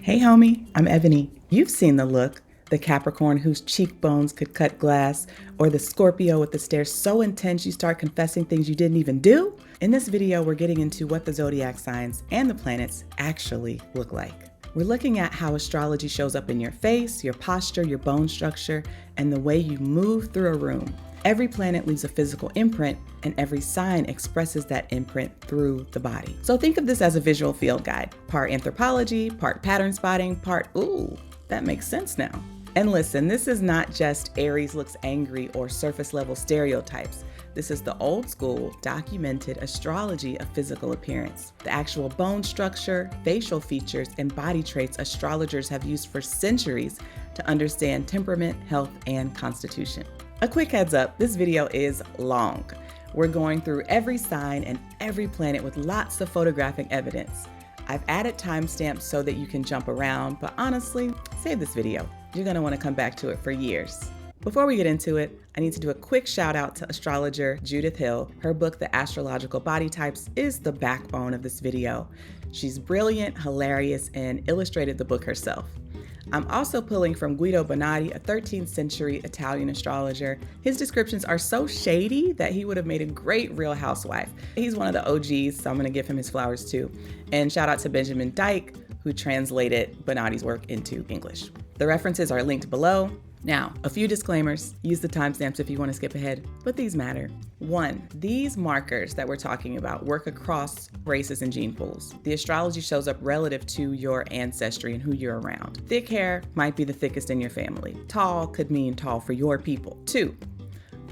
Hey homie, I'm Ebony. You've seen the look, the Capricorn whose cheekbones could cut glass, or the Scorpio with the stare so intense you start confessing things you didn't even do? In this video, we're getting into what the zodiac signs and the planets actually look like. We're looking at how astrology shows up in your face, your posture, your bone structure, and the way you move through a room. Every planet leaves a physical imprint, and every sign expresses that imprint through the body. So think of this as a visual field guide, part anthropology, part pattern spotting, part, ooh, that makes sense now. And listen, this is not just Aries looks angry or surface level stereotypes. This is the old school, documented astrology of physical appearance. The actual bone structure, facial features, and body traits astrologers have used for centuries to understand temperament, health, and constitution. A quick heads up, this video is long. We're going through every sign and every planet with lots of photographic evidence. I've added timestamps so that you can jump around, but honestly, save this video. You're gonna wanna come back to it for years. Before we get into it, I need to do a quick shout out to astrologer Judith Hill. Her book, The Astrological Body Types, is the backbone of this video. She's brilliant, hilarious, and illustrated the book herself. I'm also pulling from Guido Bonatti, a 13th century Italian astrologer. His descriptions are so shady that he would have made a great Real Housewife. He's one of the OGs, so I'm gonna give him his flowers too. And shout out to Benjamin Dyke, who translated Bonatti's work into English. The references are linked below. Now, a few disclaimers. Use the timestamps if you want to skip ahead, but these matter. 1, these markers that we're talking about work across races and gene pools. The astrology shows up relative to your ancestry and who you're around. Thick hair might be the thickest in your family. Tall could mean tall for your people. 2,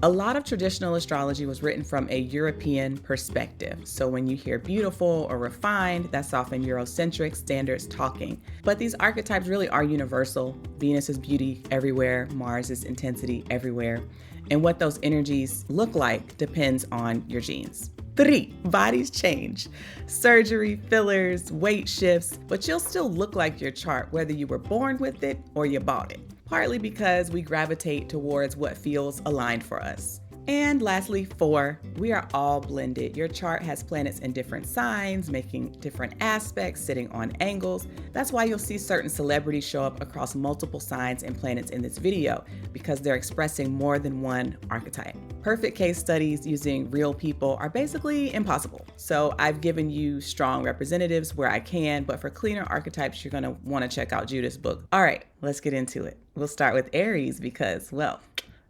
a lot of traditional astrology was written from a European perspective. So when you hear beautiful or refined, that's often Eurocentric standards talking. But these archetypes really are universal. Venus is beauty everywhere, Mars is intensity everywhere. And what those energies look like depends on your genes. 3, bodies change. Surgery, fillers, weight shifts, but you'll still look like your chart whether you were born with it or you bought it. Partly because we gravitate towards what feels aligned for us. And lastly, 4, we are all blended. Your chart has planets in different signs, making different aspects, sitting on angles. That's why you'll see certain celebrities show up across multiple signs and planets in this video, because they're expressing more than one archetype. Perfect case studies using real people are basically impossible. So I've given you strong representatives where I can, but for cleaner archetypes, you're gonna wanna check out Judith's book. All right, let's get into it. We'll start with Aries because, well,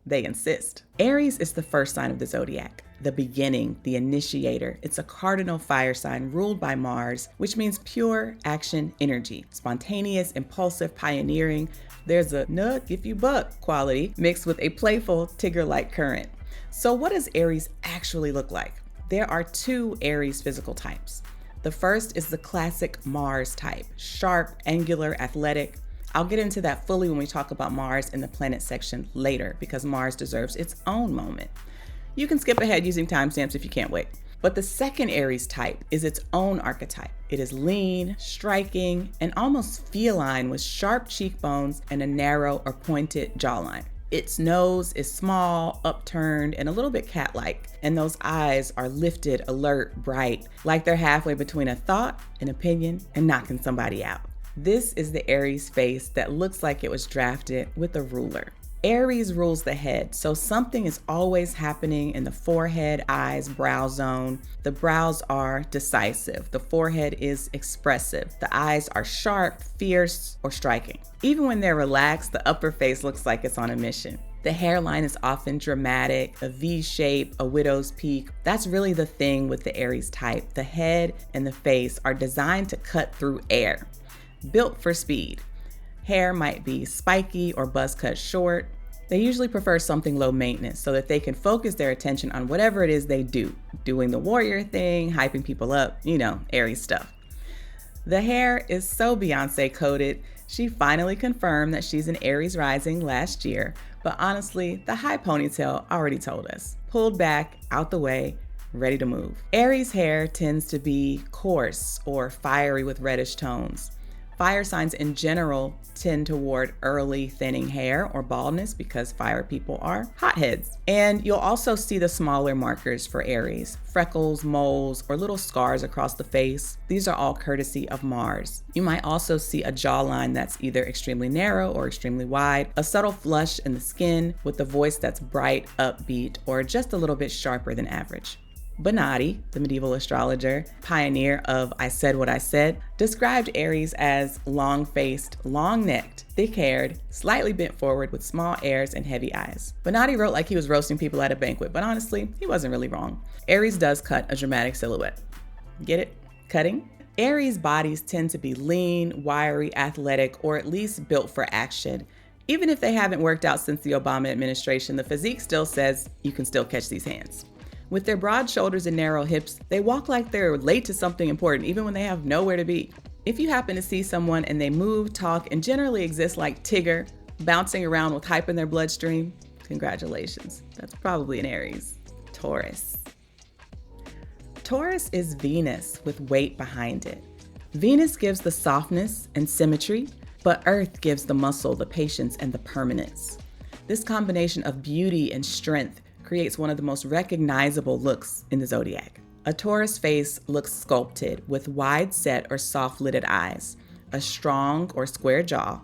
they insist. Aries is the first sign of the zodiac, the beginning, the initiator. It's a cardinal fire sign ruled by Mars, which means pure action energy, spontaneous, impulsive, pioneering. There's a nut if you buck quality mixed with a playful Tigger-like current. So what does Aries actually look like? There are 2 Aries physical types. The first is the classic Mars type, sharp, angular, athletic. I'll get into that fully when we talk about Mars in the planet section later, because Mars deserves its own moment. You can skip ahead using timestamps if you can't wait. But the second Aries type is its own archetype. It is lean, striking, and almost feline with sharp cheekbones and a narrow or pointed jawline. Its nose is small, upturned, and a little bit cat-like. And those eyes are lifted, alert, bright, like they're halfway between a thought, an opinion, and knocking somebody out. This is the Aries face that looks like it was drafted with a ruler. Aries rules the head, so something is always happening in the forehead, eyes, brow zone. The brows are decisive. The forehead is expressive. The eyes are sharp, fierce, or striking. Even when they're relaxed, the upper face looks like it's on a mission. The hairline is often dramatic, a V shape, a widow's peak. That's really the thing with the Aries type. The head and the face are designed to cut through air. Built for speed. Hair might be spiky or buzz cut short. They usually prefer something low maintenance so that they can focus their attention on whatever it is they do. Doing the warrior thing, hyping people up, Aries stuff. The hair is so Beyonce coded. She finally confirmed that she's an Aries rising last year, but honestly, the high ponytail already told us. Pulled back, out the way, ready to move. Aries hair tends to be coarse or fiery with reddish tones. Fire signs in general tend toward early thinning hair or baldness because fire people are hotheads. And you'll also see the smaller markers for Aries: freckles, moles, or little scars across the face. These are all courtesy of Mars. You might also see a jawline that's either extremely narrow or extremely wide, a subtle flush in the skin with a voice that's bright, upbeat, or just a little bit sharper than average. Bonatti, the medieval astrologer, pioneer of I Said What I Said, described Aries as long-faced, long-necked, thick-haired, slightly bent forward with small ears and heavy eyes. Bonatti wrote like he was roasting people at a banquet, but honestly, he wasn't really wrong. Aries does cut a dramatic silhouette. Get it? Cutting? Aries bodies tend to be lean, wiry, athletic, or at least built for action. Even if they haven't worked out since the Obama administration, the physique still says you can still catch these hands. With their broad shoulders and narrow hips, they walk like they're late to something important, even when they have nowhere to be. If you happen to see someone and they move, talk, and generally exist like Tigger, bouncing around with hype in their bloodstream, congratulations. That's probably an Aries. Taurus. Taurus is Venus with weight behind it. Venus gives the softness and symmetry, but Earth gives the muscle, the patience, and the permanence. This combination of beauty and strength creates one of the most recognizable looks in the zodiac. A Taurus face looks sculpted with wide set or soft-lidded eyes, a strong or square jaw,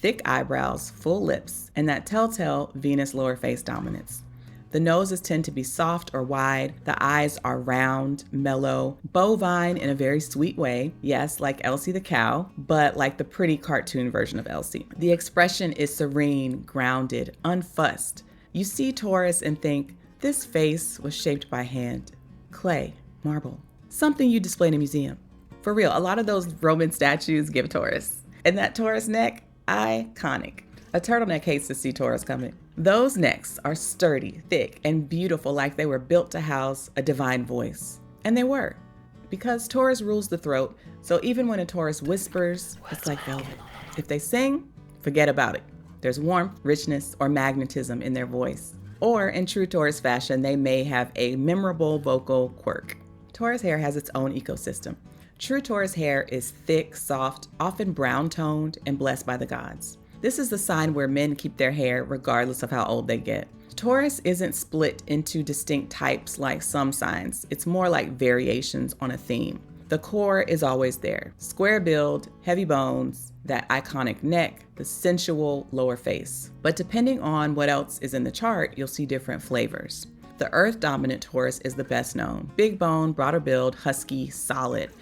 thick eyebrows, full lips, and that telltale Venus lower face dominance. The noses tend to be soft or wide. The eyes are round, mellow, bovine in a very sweet way. Yes, like Elsie the cow, but like the pretty cartoon version of Elsie. The expression is serene, grounded, unfussed. You see Taurus and think, this face was shaped by hand, clay, marble, something you display in a museum. For real, a lot of those Roman statues give Taurus. And that Taurus neck, iconic. A turtleneck hates to see Taurus coming. Those necks are sturdy, thick, and beautiful, like they were built to house a divine voice. And they were, because Taurus rules the throat, so even when a Taurus whispers, it's like velvet. If they sing, forget about it. There's warmth, richness, or magnetism in their voice. Or in true Taurus fashion, they may have a memorable vocal quirk. Taurus hair has its own ecosystem. True Taurus hair is thick, soft, often brown-toned, and blessed by the gods. This is the sign where men keep their hair regardless of how old they get. Taurus isn't split into distinct types like some signs. It's more like variations on a theme. The core is always there. Square build, heavy bones, that iconic neck, the sensual lower face. But depending on what else is in the chart, you'll see different flavors. The Earth-dominant Taurus is the best known. Big bone, broader build, husky, solid,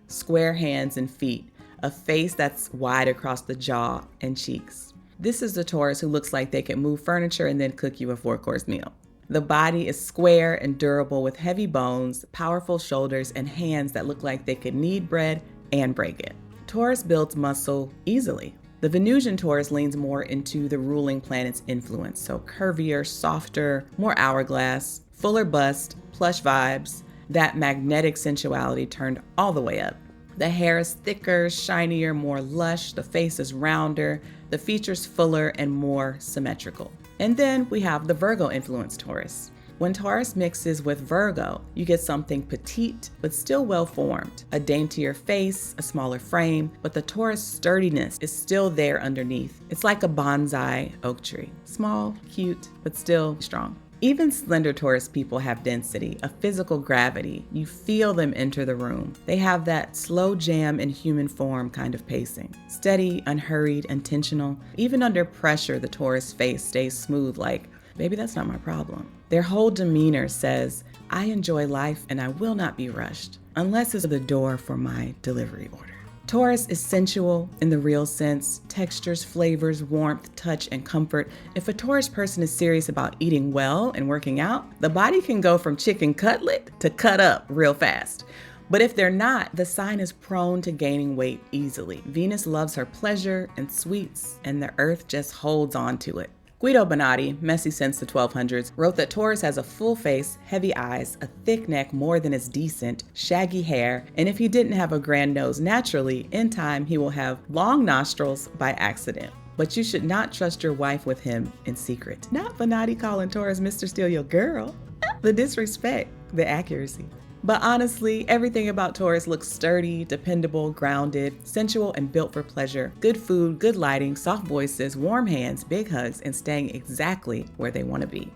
square hands and feet, a face that's wide across the jaw and cheeks. This is the Taurus who looks like they can move furniture and then cook you a 4-course meal. The body is square and durable with heavy bones, powerful shoulders, and hands that look like they could knead bread and break it. Taurus builds muscle easily. The Venusian Taurus leans more into the ruling planet's influence, so curvier, softer, more hourglass, fuller bust, plush vibes, that magnetic sensuality turned all the way up. The hair is thicker, shinier, more lush, the face is rounder, the features fuller and more symmetrical. And then we have the Virgo-influenced Taurus. When Taurus mixes with Virgo, you get something petite, but still well-formed. A daintier face, a smaller frame, but the Taurus sturdiness is still there underneath. It's like a bonsai oak tree. Small, cute, but still strong. Even slender Taurus people have density, a physical gravity. You feel them enter the room. They have that slow jam in human form kind of pacing. Steady, unhurried, intentional. Even under pressure, the Taurus face stays smooth like, baby, that's not my problem. Their whole demeanor says, I enjoy life and I will not be rushed, unless it's the door for my delivery order. Taurus is sensual in the real sense, textures, flavors, warmth, touch, and comfort. If a Taurus person is serious about eating well and working out, the body can go from chicken cutlet to cut up real fast. But if they're not, the sign is prone to gaining weight easily. Venus loves her pleasure and sweets, and the earth just holds on to it. Guido Bonatti, messy since the 1200s, wrote that Taurus has a full face, heavy eyes, a thick neck more than is decent, shaggy hair, and if he didn't have a grand nose naturally, in time he will have long nostrils by accident. But you should not trust your wife with him in secret. Not Bonatti calling Taurus Mr. Steal Your Girl. The disrespect, the accuracy. But honestly, everything about Taurus looks sturdy, dependable, grounded, sensual, and built for pleasure. Good food, good lighting, soft voices, warm hands, big hugs, and staying exactly where they want to be.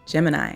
Gemini.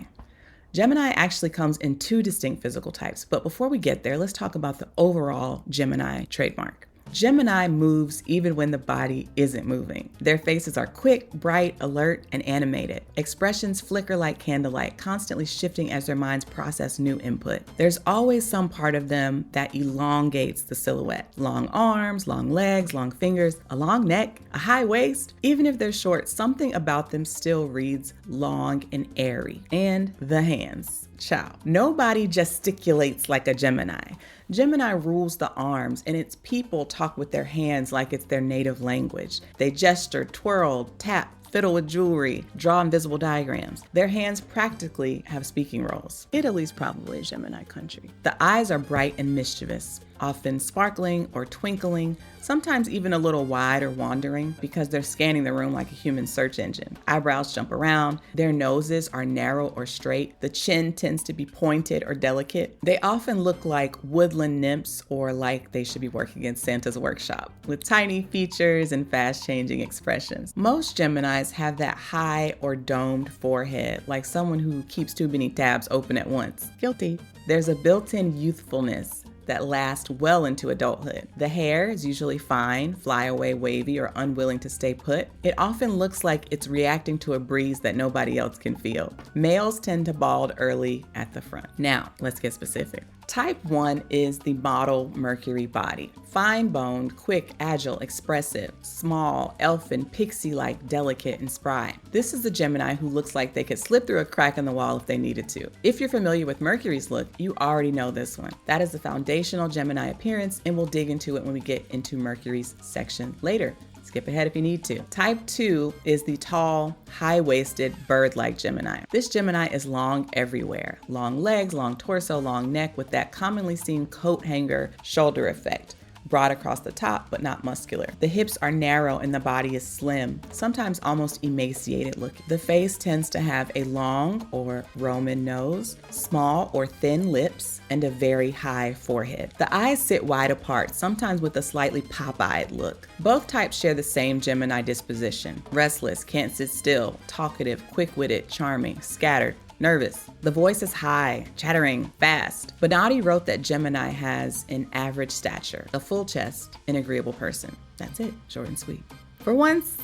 Gemini actually comes in two distinct physical types, but before we get there, let's talk about the overall Gemini trademark. Gemini moves even when the body isn't moving. Their faces are quick, bright, alert, and animated. Expressions flicker like candlelight, constantly shifting as their minds process new input. There's always some part of them that elongates the silhouette. Long arms, long legs, long fingers, a long neck, a high waist. Even if they're short, something about them still reads long and airy. And the hands. Ciao. Nobody gesticulates like a Gemini. Gemini rules the arms, and its people talk with their hands like it's their native language. They gesture, twirl, tap, fiddle with jewelry, draw invisible diagrams. Their hands practically have speaking roles. Italy's probably a Gemini country. The eyes are bright and mischievous, often sparkling or twinkling, sometimes even a little wide or wandering because they're scanning the room like a human search engine. Eyebrows jump around. Their noses are narrow or straight. The chin tends to be pointed or delicate. They often look like woodland nymphs or like they should be working in Santa's workshop, with tiny features and fast-changing expressions. Most Geminis have that high or domed forehead, like someone who keeps too many tabs open at once. Guilty. There's a built-in youthfulness that last well into adulthood. The hair is usually fine, flyaway, wavy, or unwilling to stay put. It often looks like it's reacting to a breeze that nobody else can feel. Males tend to bald early at the front. Now, let's get specific. Type 1 is the model Mercury body. Fine-boned, quick, agile, expressive, small, elfin, pixie-like, delicate, and spry. This is the Gemini who looks like they could slip through a crack in the wall if they needed to. If you're familiar with Mercury's look, you already know this one. That is the foundational Gemini appearance, and we'll dig into it when we get into Mercury's section later. Skip ahead if you need to. Type 2 is the tall, high-waisted, bird-like Gemini. This Gemini is long everywhere. Long legs, long torso, long neck with that commonly seen coat hanger shoulder effect. Broad across the top, but not muscular. The hips are narrow and the body is slim, sometimes almost emaciated looking. The face tends to have a long or Roman nose, small or thin lips, and a very high forehead. The eyes sit wide apart, sometimes with a slightly pop-eyed look. Both types share the same Gemini disposition. Restless, can't sit still, talkative, quick-witted, charming, scattered, nervous. The voice is high, chattering, fast. Bonatti wrote that Gemini has an average stature, a full chest, an agreeable person. That's it, short and sweet. For once,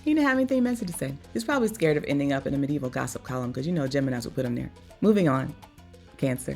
he didn't have anything messy to say. He's probably scared of ending up in a medieval gossip column because you know Geminis would put him there. Moving on, Cancer.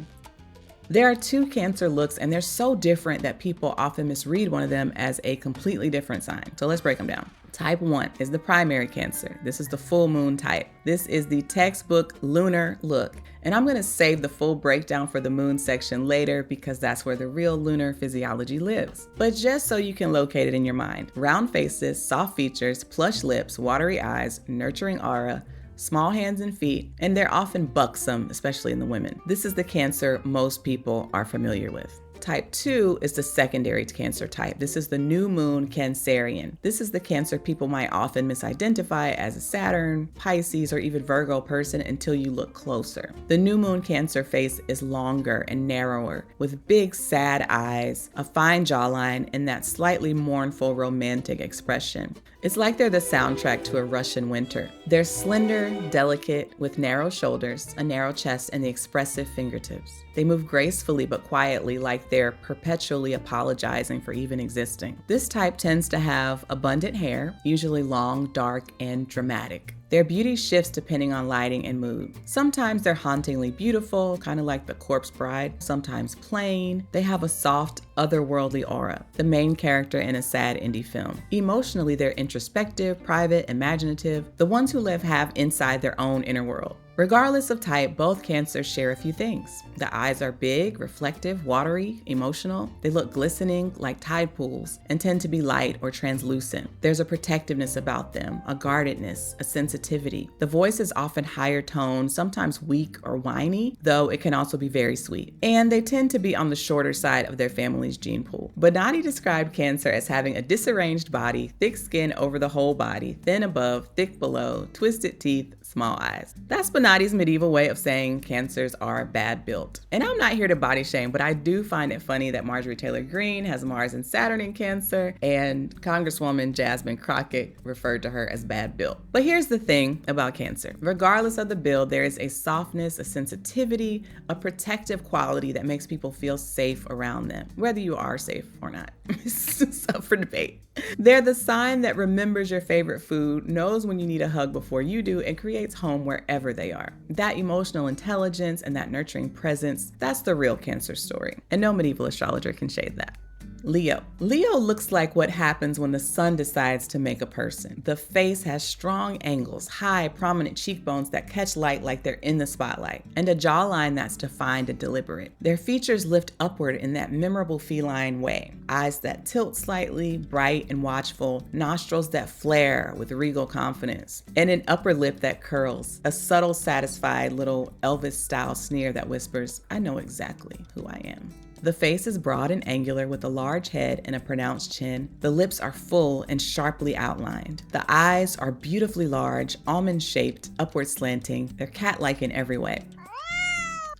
There are two Cancer looks and they're so different that people often misread one of them as a completely different sign. So let's break them down. Type 1 is the primary Cancer. This is the full moon type. This is the textbook lunar look. And I'm going to save the full breakdown for the moon section later because that's where the real lunar physiology lives. But just so you can locate it in your mind, round faces, soft features, plush lips, watery eyes, nurturing aura, small hands and feet, and they're often buxom, especially in the women. This is the Cancer most people are familiar with. Type 2 is the secondary Cancer type. This is the new moon Cancerian. This is the Cancer people might often misidentify as a Saturn, Pisces, or even Virgo person until you look closer. The new moon Cancer face is longer and narrower, with big sad eyes, a fine jawline, and that slightly mournful romantic expression. It's like they're the soundtrack to a Russian winter. They're slender, delicate, with narrow shoulders, a narrow chest, and the expressive fingertips. They move gracefully but quietly, like they're perpetually apologizing for even existing. This type tends to have abundant hair, usually long, dark, and dramatic. Their beauty shifts depending on lighting and mood. Sometimes they're hauntingly beautiful, kind of like the corpse bride, sometimes plain. They have a soft, otherworldly aura, the main character in a sad indie film. Emotionally, they're introspective, private, imaginative, the ones who live have inside their own inner world. Regardless of type, both Cancers share a few things. The eyes are big, reflective, watery, emotional. They look glistening like tide pools and tend to be light or translucent. There's a protectiveness about them, a guardedness, a sensitivity. The voice is often higher toned, sometimes weak or whiny, though it can also be very sweet. And they tend to be on the shorter side of their family family's gene pool. Bonatti described Cancer as having a disarranged body, thick skin over the whole body, thin above, thick below, twisted teeth, small eyes. That's Bonatti's medieval way of saying Cancers are bad built. And I'm not here to body shame, but I do find it funny that Marjorie Taylor Greene has Mars and Saturn in Cancer, and Congresswoman Jasmine Crockett referred to her as bad built. But here's the thing about Cancer. Regardless of the build, there is a softness, a sensitivity, a protective quality that makes people feel safe around them, whether you are safe or not. It's up for debate. They're the sign that remembers your favorite food, knows when you need a hug before you do, and creates home wherever they are. That emotional intelligence and that nurturing presence, that's the real Cancer story. And no medieval astrologer can shade that. Leo. Leo looks like what happens when the sun decides to make a person. The face has strong angles, high, prominent cheekbones that catch light like they're in the spotlight, and a jawline that's defined and deliberate. Their features lift upward in that memorable feline way. Eyes that tilt slightly, bright and watchful, nostrils that flare with regal confidence, and an upper lip that curls, a subtle, satisfied little Elvis-style sneer that whispers, "I know exactly who I am." The face is broad and angular with a large head and a pronounced chin. The lips are full and sharply outlined. The eyes are beautifully large, almond-shaped, upward slanting. They're cat-like in every way.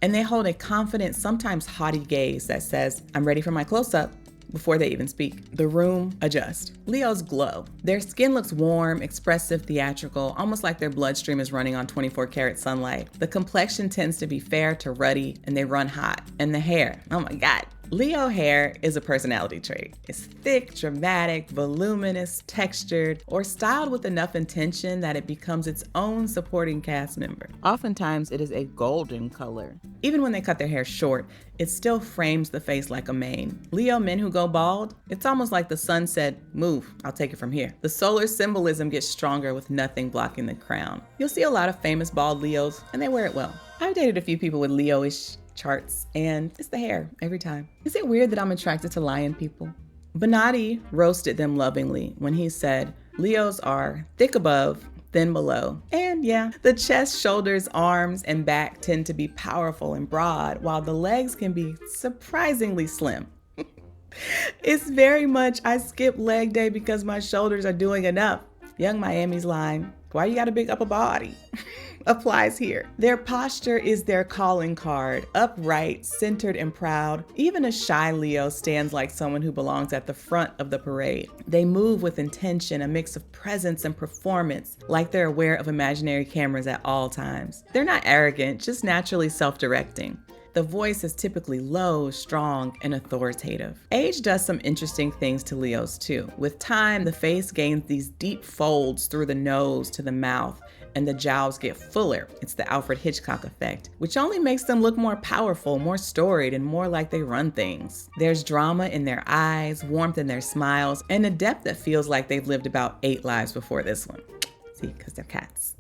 And they hold a confident, sometimes haughty gaze that says, "I'm ready for my close-up," before they even speak. The room adjusts. Leos glow. Their skin looks warm, expressive, theatrical, almost like their bloodstream is running on 24-karat sunlight. The complexion tends to be fair to ruddy, and they run hot. And the hair, oh my God. Leo hair is a personality trait. It's thick, dramatic, voluminous, textured, or styled with enough intention that it becomes its own supporting cast member. Oftentimes, it is a golden color. Even when they cut their hair short, it still frames the face like a mane. Leo men who go bald, it's almost like the sun said, "Move, I'll take it from here." The solar symbolism gets stronger with nothing blocking the crown. You'll see a lot of famous bald Leos, and they wear it well. I've dated a few people with Leo-ish charts, and it's the hair every time. Is it weird that I'm attracted to lion people? Bonatti roasted them lovingly when he said, Leos are thick above, thin below. And yeah, the chest, shoulders, arms, and back tend to be powerful and broad, while the legs can be surprisingly slim. It's very much, I skip leg day because my shoulders are doing enough. Young Miami's line, "Why you got a big upper body?" applies here. Their posture is their calling card, upright, centered, and proud. Even a shy Leo stands like someone who belongs at the front of the parade. They move with intention, a mix of presence and performance, like they're aware of imaginary cameras at all times. They're not arrogant, just naturally self-directing. The voice is typically low, strong, and authoritative. Age does some interesting things to Leos too. With time, the face gains these deep folds through the nose to the mouth, and the jowls get fuller. It's the Alfred Hitchcock effect, which only makes them look more powerful, more storied, and more like they run things. There's drama in their eyes, warmth in their smiles, and a depth that feels like they've lived about 8 lives before this one. See, because they're cats.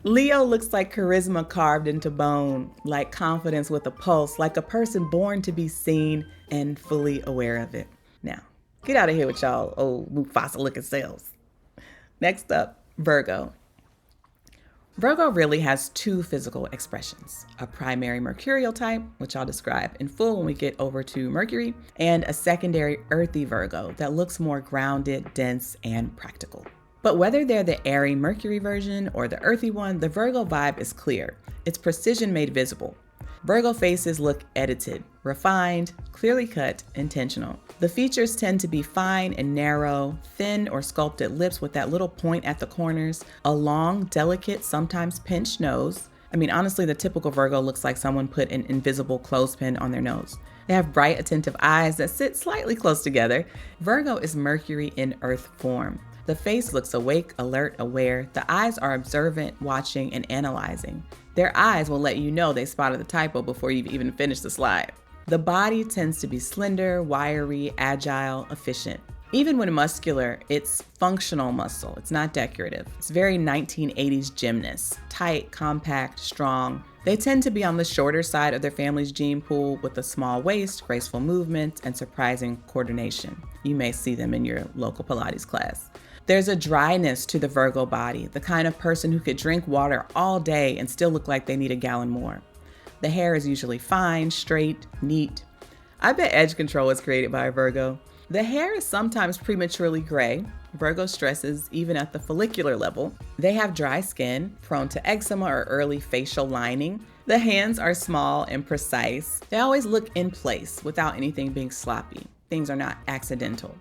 Leo looks like charisma carved into bone, like confidence with a pulse, like a person born to be seen and fully aware of it. Now, get out of here with y'all old Mufasa-looking selves. Next up, Virgo. Virgo really has 2 physical expressions, a primary mercurial type, which I'll describe in full when we get over to Mercury, and a secondary earthy Virgo that looks more grounded, dense, and practical. But whether they're the airy Mercury version or the earthy one, the Virgo vibe is clear. It's precision made visible. Virgo faces look edited, refined, clearly cut, intentional. The features tend to be fine and narrow, thin or sculpted lips with that little point at the corners, a long, delicate, sometimes pinched nose. I mean, honestly, the typical Virgo looks like someone put an invisible clothespin on their nose. They have bright, attentive eyes that sit slightly close together. Virgo is Mercury in earth form. The face looks awake, alert, aware. The eyes are observant, watching, and analyzing. Their eyes will let you know they spotted the typo before you've even finished the slide. The body tends to be slender, wiry, agile, efficient. Even when muscular, it's functional muscle. It's not decorative. It's very 1980s gymnast. Tight, compact, strong. They tend to be on the shorter side of their family's gene pool with a small waist, graceful movement, and surprising coordination. You may see them in your local Pilates class. There's a dryness to the Virgo body, the kind of person who could drink water all day and still look like they need a gallon more. The hair is usually fine, straight, neat. I bet edge control was created by a Virgo. The hair is sometimes prematurely gray. Virgo stresses even at the follicular level. They have dry skin, prone to eczema or early facial lining. The hands are small and precise. They always look in place without anything being sloppy. Things are not accidental.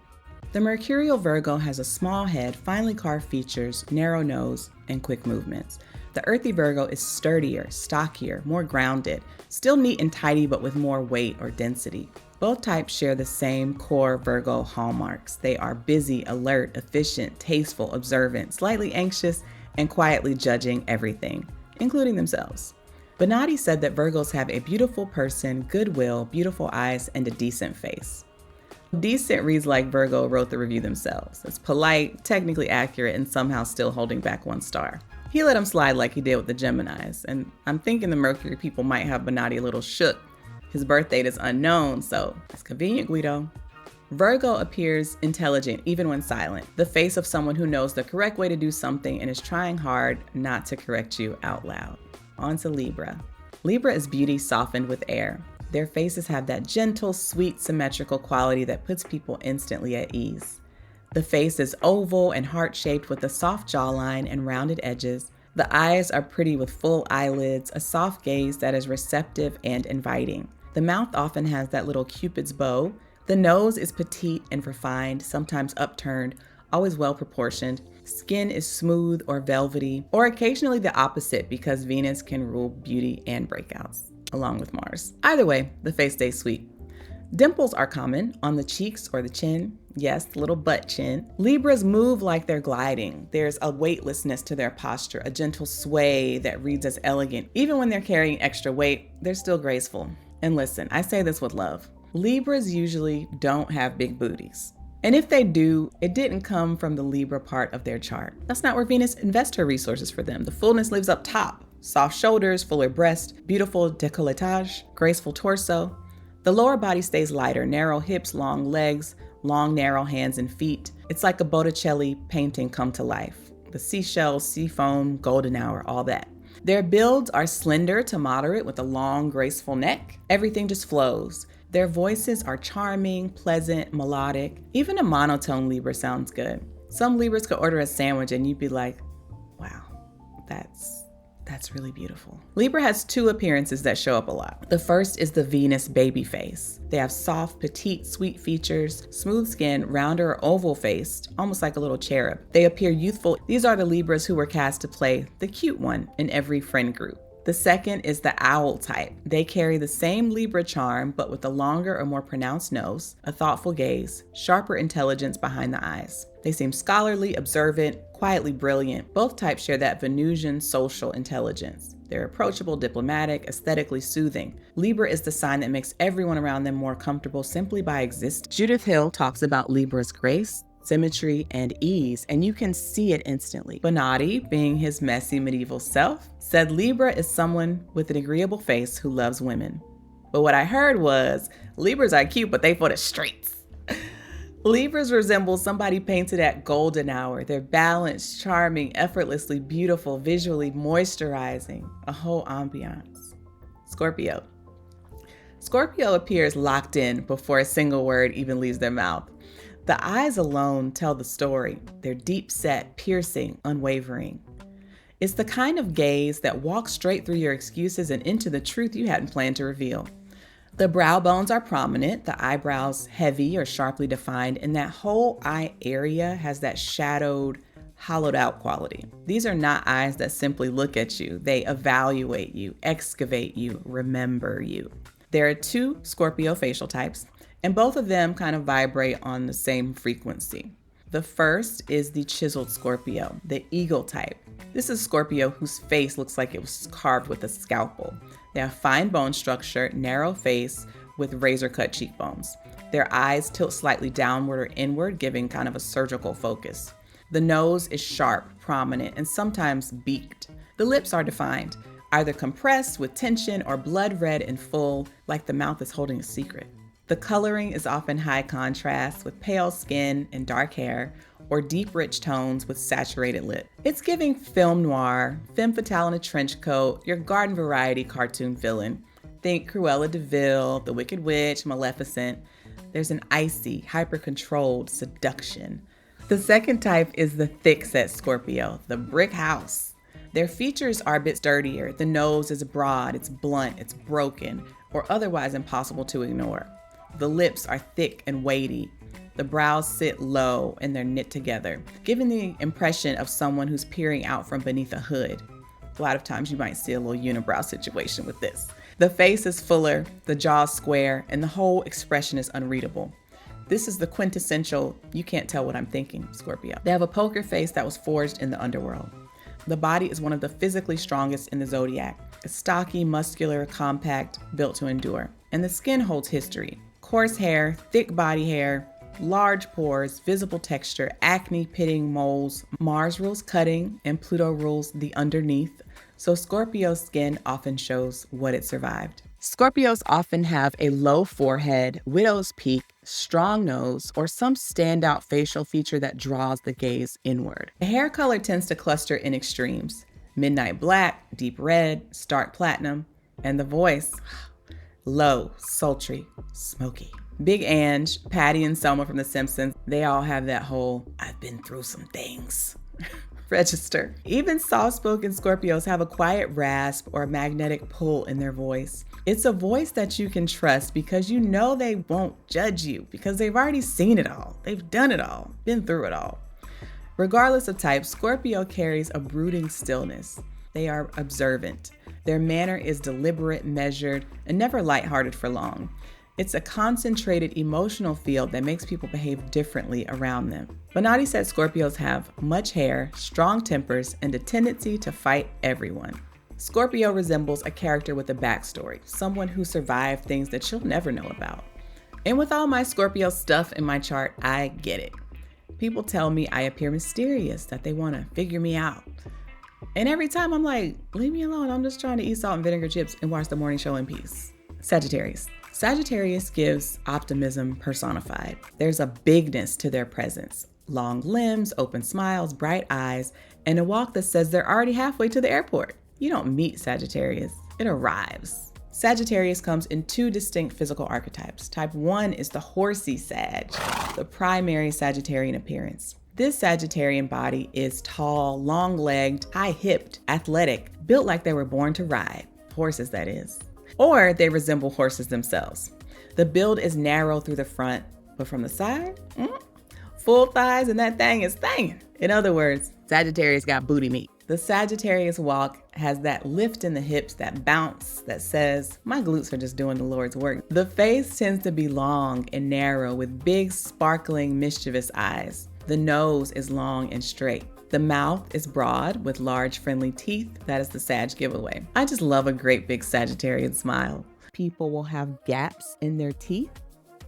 The mercurial Virgo has a small head, finely carved features, narrow nose, and quick movements. The earthy Virgo is sturdier, stockier, more grounded, still neat and tidy but with more weight or density. Both types share the same core Virgo hallmarks. They are busy, alert, efficient, tasteful, observant, slightly anxious, and quietly judging everything, including themselves. Bonatti said that Virgos have a beautiful person, goodwill, beautiful eyes, and a decent face. Decent reads like Virgo wrote the review themselves. It's polite, technically accurate, and somehow still holding back 1 star. He let them slide like he did with the Geminis, and I'm thinking the Mercury people might have Bonatti a little shook. His birth date is unknown, so it's convenient, Guido. Virgo appears intelligent even when silent, the face of someone who knows the correct way to do something and is trying hard not to correct you out loud. On to Libra. Libra is beauty softened with air. Their faces have that gentle, sweet, symmetrical quality that puts people instantly at ease. The face is oval and heart-shaped with a soft jawline and rounded edges. The eyes are pretty with full eyelids, a soft gaze that is receptive and inviting. The mouth often has that little Cupid's bow. The nose is petite and refined, sometimes upturned, always well proportioned. Skin is smooth or velvety, or occasionally the opposite because Venus can rule beauty and breakouts, along with Mars. Either way, the face stays sweet. Dimples are common on the cheeks or the chin. Yes, little butt chin. Libras move like they're gliding. There's a weightlessness to their posture, a gentle sway that reads as elegant. Even when they're carrying extra weight, they're still graceful. And listen, I say this with love. Libras usually don't have big booties. And if they do, it didn't come from the Libra part of their chart. That's not where Venus invests her resources for them. The fullness lives up top. Soft shoulders, fuller breast, beautiful décolletage, graceful torso. The lower body stays lighter, narrow hips, long legs, long narrow hands and feet. It's like a Botticelli painting come to life. The seashells, sea foam, golden hour, all that. Their builds are slender to moderate with a long, graceful neck. Everything just flows. Their voices are charming, pleasant, melodic. Even a monotone Libra sounds good. Some Libras could order a sandwich and you'd be like, wow, that's really beautiful. Libra has 2 appearances that show up a lot. The first is the Venus baby face. They have soft, petite, sweet features, smooth skin, rounder or oval faced, almost like a little cherub. They appear youthful. These are the Libras who were cast to play the cute one in every friend group. The second is the owl type. They carry the same Libra charm, but with a longer or more pronounced nose, a thoughtful gaze, sharper intelligence behind the eyes. They seem scholarly, observant, quietly brilliant. Both types share that Venusian social intelligence. They're approachable, diplomatic, aesthetically soothing. Libra is the sign that makes everyone around them more comfortable simply by existing. Judith Hill talks about Libra's grace, symmetry, and ease, and you can see it instantly. Bonatti, being his messy medieval self, said Libra is someone with an agreeable face who loves women. But what I heard was, Libras are cute, but they for the streets. Libras resemble somebody painted at golden hour. They're balanced, charming, effortlessly beautiful, visually moisturizing, a whole ambiance. Scorpio. Scorpio appears locked in before a single word even leaves their mouth. The eyes alone tell the story. They're deep set, piercing, unwavering. It's the kind of gaze that walks straight through your excuses and into the truth you hadn't planned to reveal. The brow bones are prominent, the eyebrows heavy or sharply defined, and that whole eye area has that shadowed, hollowed out quality. These are not eyes that simply look at you. They evaluate you, excavate you, remember you. There are 2 Scorpio facial types, and both of them kind of vibrate on the same frequency. The first is the chiseled Scorpio, the eagle type. This is Scorpio whose face looks like it was carved with a scalpel. They have fine bone structure, narrow face with razor-cut cheekbones. Their eyes tilt slightly downward or inward, giving kind of a surgical focus. The nose is sharp, prominent, and sometimes beaked. The lips are defined, either compressed with tension or blood red and full, like the mouth is holding a secret. The coloring is often high contrast with pale skin and dark hair, or deep rich tones with saturated lip. It's giving film noir, femme fatale in a trench coat, your garden variety cartoon villain. Think Cruella de Vil, the Wicked Witch, Maleficent. There's an icy, hyper-controlled seduction. The second type is the thick-set Scorpio, the brick house. Their features are a bit sturdier. The nose is broad, it's blunt, it's broken, or otherwise impossible to ignore. The lips are thick and weighty. The brows sit low and they're knit together, giving the impression of someone who's peering out from beneath a hood. A lot of times you might see a little unibrow situation with this. The face is fuller, the jaw's square, and the whole expression is unreadable. This is the quintessential, you can't tell what I'm thinking, Scorpio. They have a poker face that was forged in the underworld. The body is one of the physically strongest in the Zodiac. It's stocky, muscular, compact, built to endure. And the skin holds history. Coarse hair, thick body hair, large pores, visible texture, acne, pitting, moles. Mars rules cutting and Pluto rules the underneath. So Scorpio's skin often shows what it survived. Scorpios often have a low forehead, widow's peak, strong nose, or some standout facial feature that draws the gaze inward. The hair color tends to cluster in extremes: midnight black, deep red, stark platinum, and the voice, low, sultry, smoky. Big Ange, Patty and Selma from The Simpsons, they all have that whole, I've been through some things register. Even soft-spoken Scorpios have a quiet rasp or a magnetic pull in their voice. It's a voice that you can trust because you know they won't judge you because they've already seen it all. They've done it all, been through it all. Regardless of type, Scorpio carries a brooding stillness. They are observant. Their manner is deliberate, measured, and never lighthearted for long. It's a concentrated emotional field that makes people behave differently around them. Bonatti said Scorpios have much hair, strong tempers, and a tendency to fight everyone. Scorpio resembles a character with a backstory, someone who survived things that you'll never know about. And with all my Scorpio stuff in my chart, I get it. People tell me I appear mysterious, that they want to figure me out. And every time I'm like, leave me alone, I'm just trying to eat salt and vinegar chips and watch the morning show in peace. Sagittarius. Sagittarius gives optimism personified. There's a bigness to their presence. Long limbs, open smiles, bright eyes, and a walk that says they're already halfway to the airport. You don't meet Sagittarius, it arrives. Sagittarius comes in two distinct physical archetypes. Type 1 is the horsey Sag, the primary Sagittarian appearance. This Sagittarian body is tall, long-legged, high-hipped, athletic, built like they were born to ride. Horses, that is. Or they resemble horses themselves. The build is narrow through the front, but from the side, full thighs and that thing is thangin'. In other words, Sagittarius got booty meat. The Sagittarius walk has that lift in the hips, that bounce that says, my glutes are just doing the Lord's work. The face tends to be long and narrow with big, sparkling, mischievous eyes. The nose is long and straight. The mouth is broad with large, friendly teeth. That is the Sag giveaway. I just love a great big Sagittarian smile. People will have gaps in their teeth.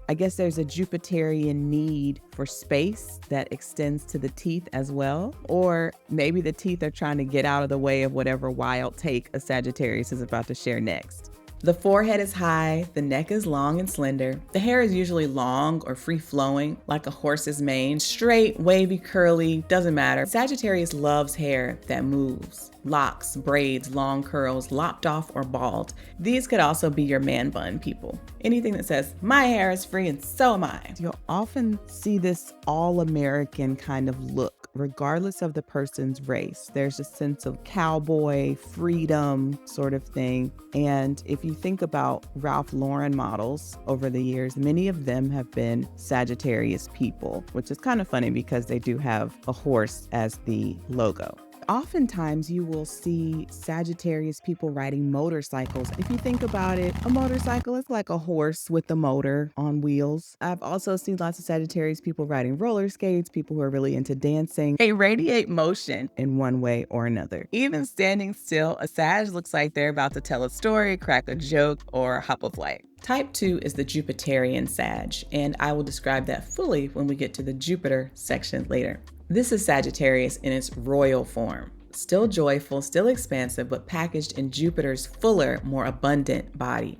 I guess there's a Jupiterian need for space that extends to the teeth as well. Or maybe the teeth are trying to get out of the way of whatever wild take a Sagittarius is about to share next. The forehead is high, the neck is long and slender. The hair is usually long or free-flowing, like a horse's mane. Straight, wavy, curly, doesn't matter. Sagittarius loves hair that moves. Locks, braids, long curls, lopped off or bald. These could also be your man bun people. Anything that says, my hair is free and so am I. You'll often see this all-American kind of look, regardless of the person's race. There's a sense of cowboy, freedom sort of thing. And if you think about Ralph Lauren models over the years, many of them have been Sagittarius people, which is kind of funny because they do have a horse as the logo. Oftentimes you will see Sagittarius people riding motorcycles. If you think about it, a motorcycle is like a horse with a motor on wheels. I've also seen lots of Sagittarius people riding roller skates, people who are really into dancing. They radiate motion in one way or another. Even standing still, a Sag looks like they're about to tell a story, crack a joke, or hop a flight. Type 2 is the Jupiterian Sag, and I will describe that fully when we get to the Jupiter section later. This is Sagittarius in its royal form. Still joyful, still expansive, but packaged in Jupiter's fuller, more abundant body.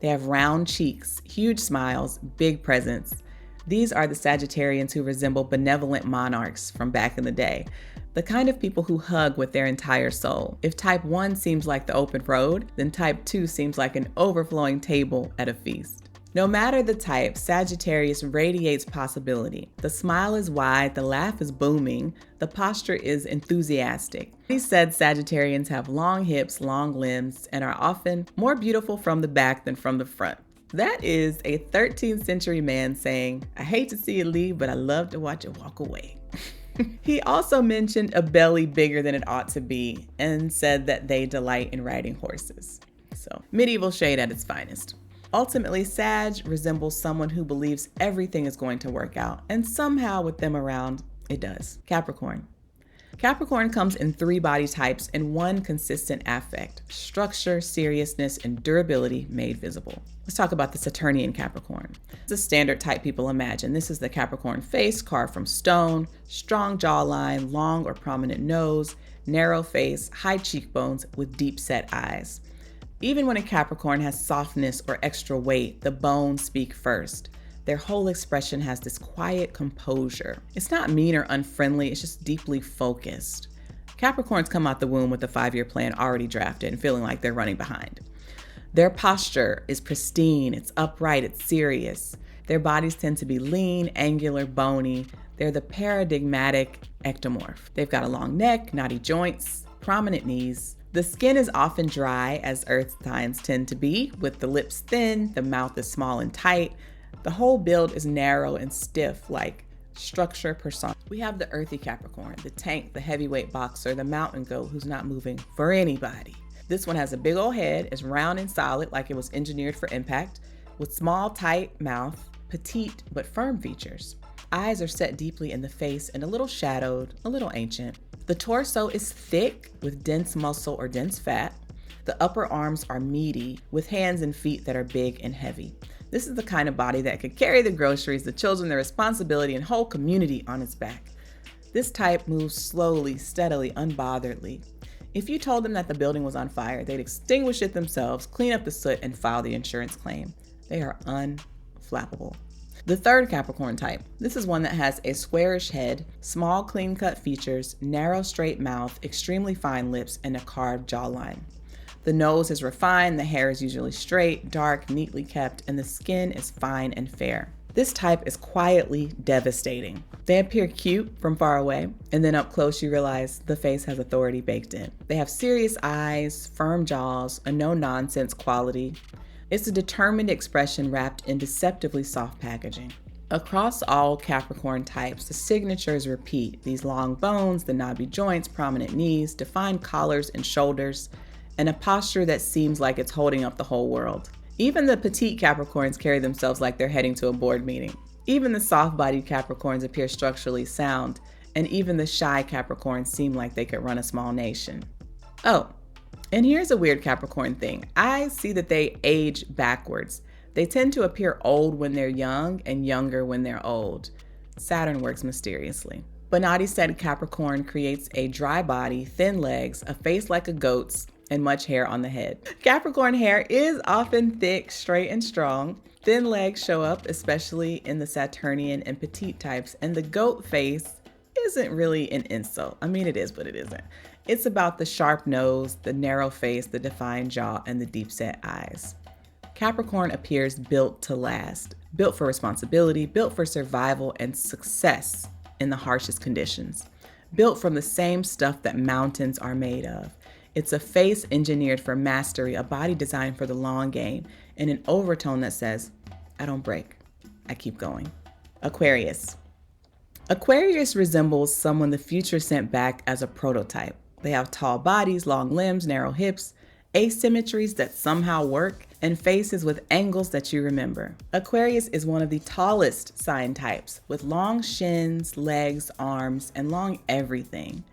They have round cheeks, huge smiles, big presence. These are the Sagittarians who resemble benevolent monarchs from back in the day. The kind of people who hug with their entire soul. If type 1 seems like the open road, then type 2 seems like an overflowing table at a feast. No matter the type, Sagittarius radiates possibility. The smile is wide, the laugh is booming, the posture is enthusiastic. He said Sagittarians have long hips, long limbs, and are often more beautiful from the back than from the front. That is a 13th century man saying, "I hate to see you leave, but I love to watch you walk away." He also mentioned a belly bigger than it ought to be and said that they delight in riding horses. So, medieval shade at its finest. Ultimately, Sag resembles someone who believes everything is going to work out, and somehow with them around, it does. Capricorn. Capricorn comes in 3 body types and 1 consistent affect: structure, seriousness, and durability made visible. Let's talk about the Saturnian Capricorn. It's a standard type people imagine. This is the Capricorn face carved from stone, strong jawline, long or prominent nose, narrow face, high cheekbones with deep set eyes. Even when a Capricorn has softness or extra weight, the bones speak first. Their whole expression has this quiet composure. It's not mean or unfriendly, it's just deeply focused. Capricorns come out the womb with a 5-year plan already drafted and feeling like they're running behind. Their posture is pristine, it's upright, it's serious. Their bodies tend to be lean, angular, bony. They're the paradigmatic ectomorph. They've got a long neck, knotty joints, prominent knees. The skin is often dry, as earth signs tend to be, with the lips thin, the mouth is small and tight. The whole build is narrow and stiff, like structure persona. We have the earthy Capricorn, the tank, the heavyweight boxer, the mountain goat who's not moving for anybody. This one has a big old head, is round and solid like it was engineered for impact, with small, tight mouth, petite but firm features. Eyes are set deeply in the face and a little shadowed, a little ancient. The torso is thick with dense muscle or dense fat. The upper arms are meaty with hands and feet that are big and heavy. This is the kind of body that could carry the groceries, the children, the responsibility, and whole community on its back. This type moves slowly, steadily, unbotheredly. If you told them that the building was on fire, they'd extinguish it themselves, clean up the soot, and file the insurance claim. They are unflappable. The third Capricorn type. This is one that has a squarish head, small clean-cut features, narrow straight mouth, extremely fine lips, and a carved jawline. The nose is refined, the hair is usually straight, dark, neatly kept, and the skin is fine and fair. This type is quietly devastating. They appear cute from far away, and then up close you realize the face has authority baked in. They have serious eyes, firm jaws, a no-nonsense quality. It's a determined expression wrapped in deceptively soft packaging. Across all Capricorn types, the signatures repeat. These long bones, the knobby joints, prominent knees, defined collars and shoulders, and a posture that seems like it's holding up the whole world. Even the petite Capricorns carry themselves like they're heading to a board meeting. Even the soft-bodied Capricorns appear structurally sound, and even the shy Capricorns seem like they could run a small nation. Oh, and here's a weird Capricorn thing. I see that they age backwards. They tend to appear old when they're young and younger when they're old. Saturn works mysteriously. Bonatti said Capricorn creates a dry body, thin legs, a face like a goat's, and much hair on the head. Capricorn hair is often thick, straight, and strong. Thin legs show up, especially in the Saturnian and petite types, and the goat face isn't really an insult. I mean, it is, but it isn't. It's about the sharp nose, the narrow face, the defined jaw, and the deep-set eyes. Capricorn appears built to last, built for responsibility, built for survival and success in the harshest conditions, built from the same stuff that mountains are made of. It's a face engineered for mastery, a body designed for the long game, and an overtone that says, I don't break, I keep going. Aquarius. Aquarius resembles someone the future sent back as a prototype. They have tall bodies, long limbs, narrow hips, asymmetries that somehow work, and faces with angles that you remember. Aquarius is one of the tallest sign types, with long shins, legs, arms, and long everything.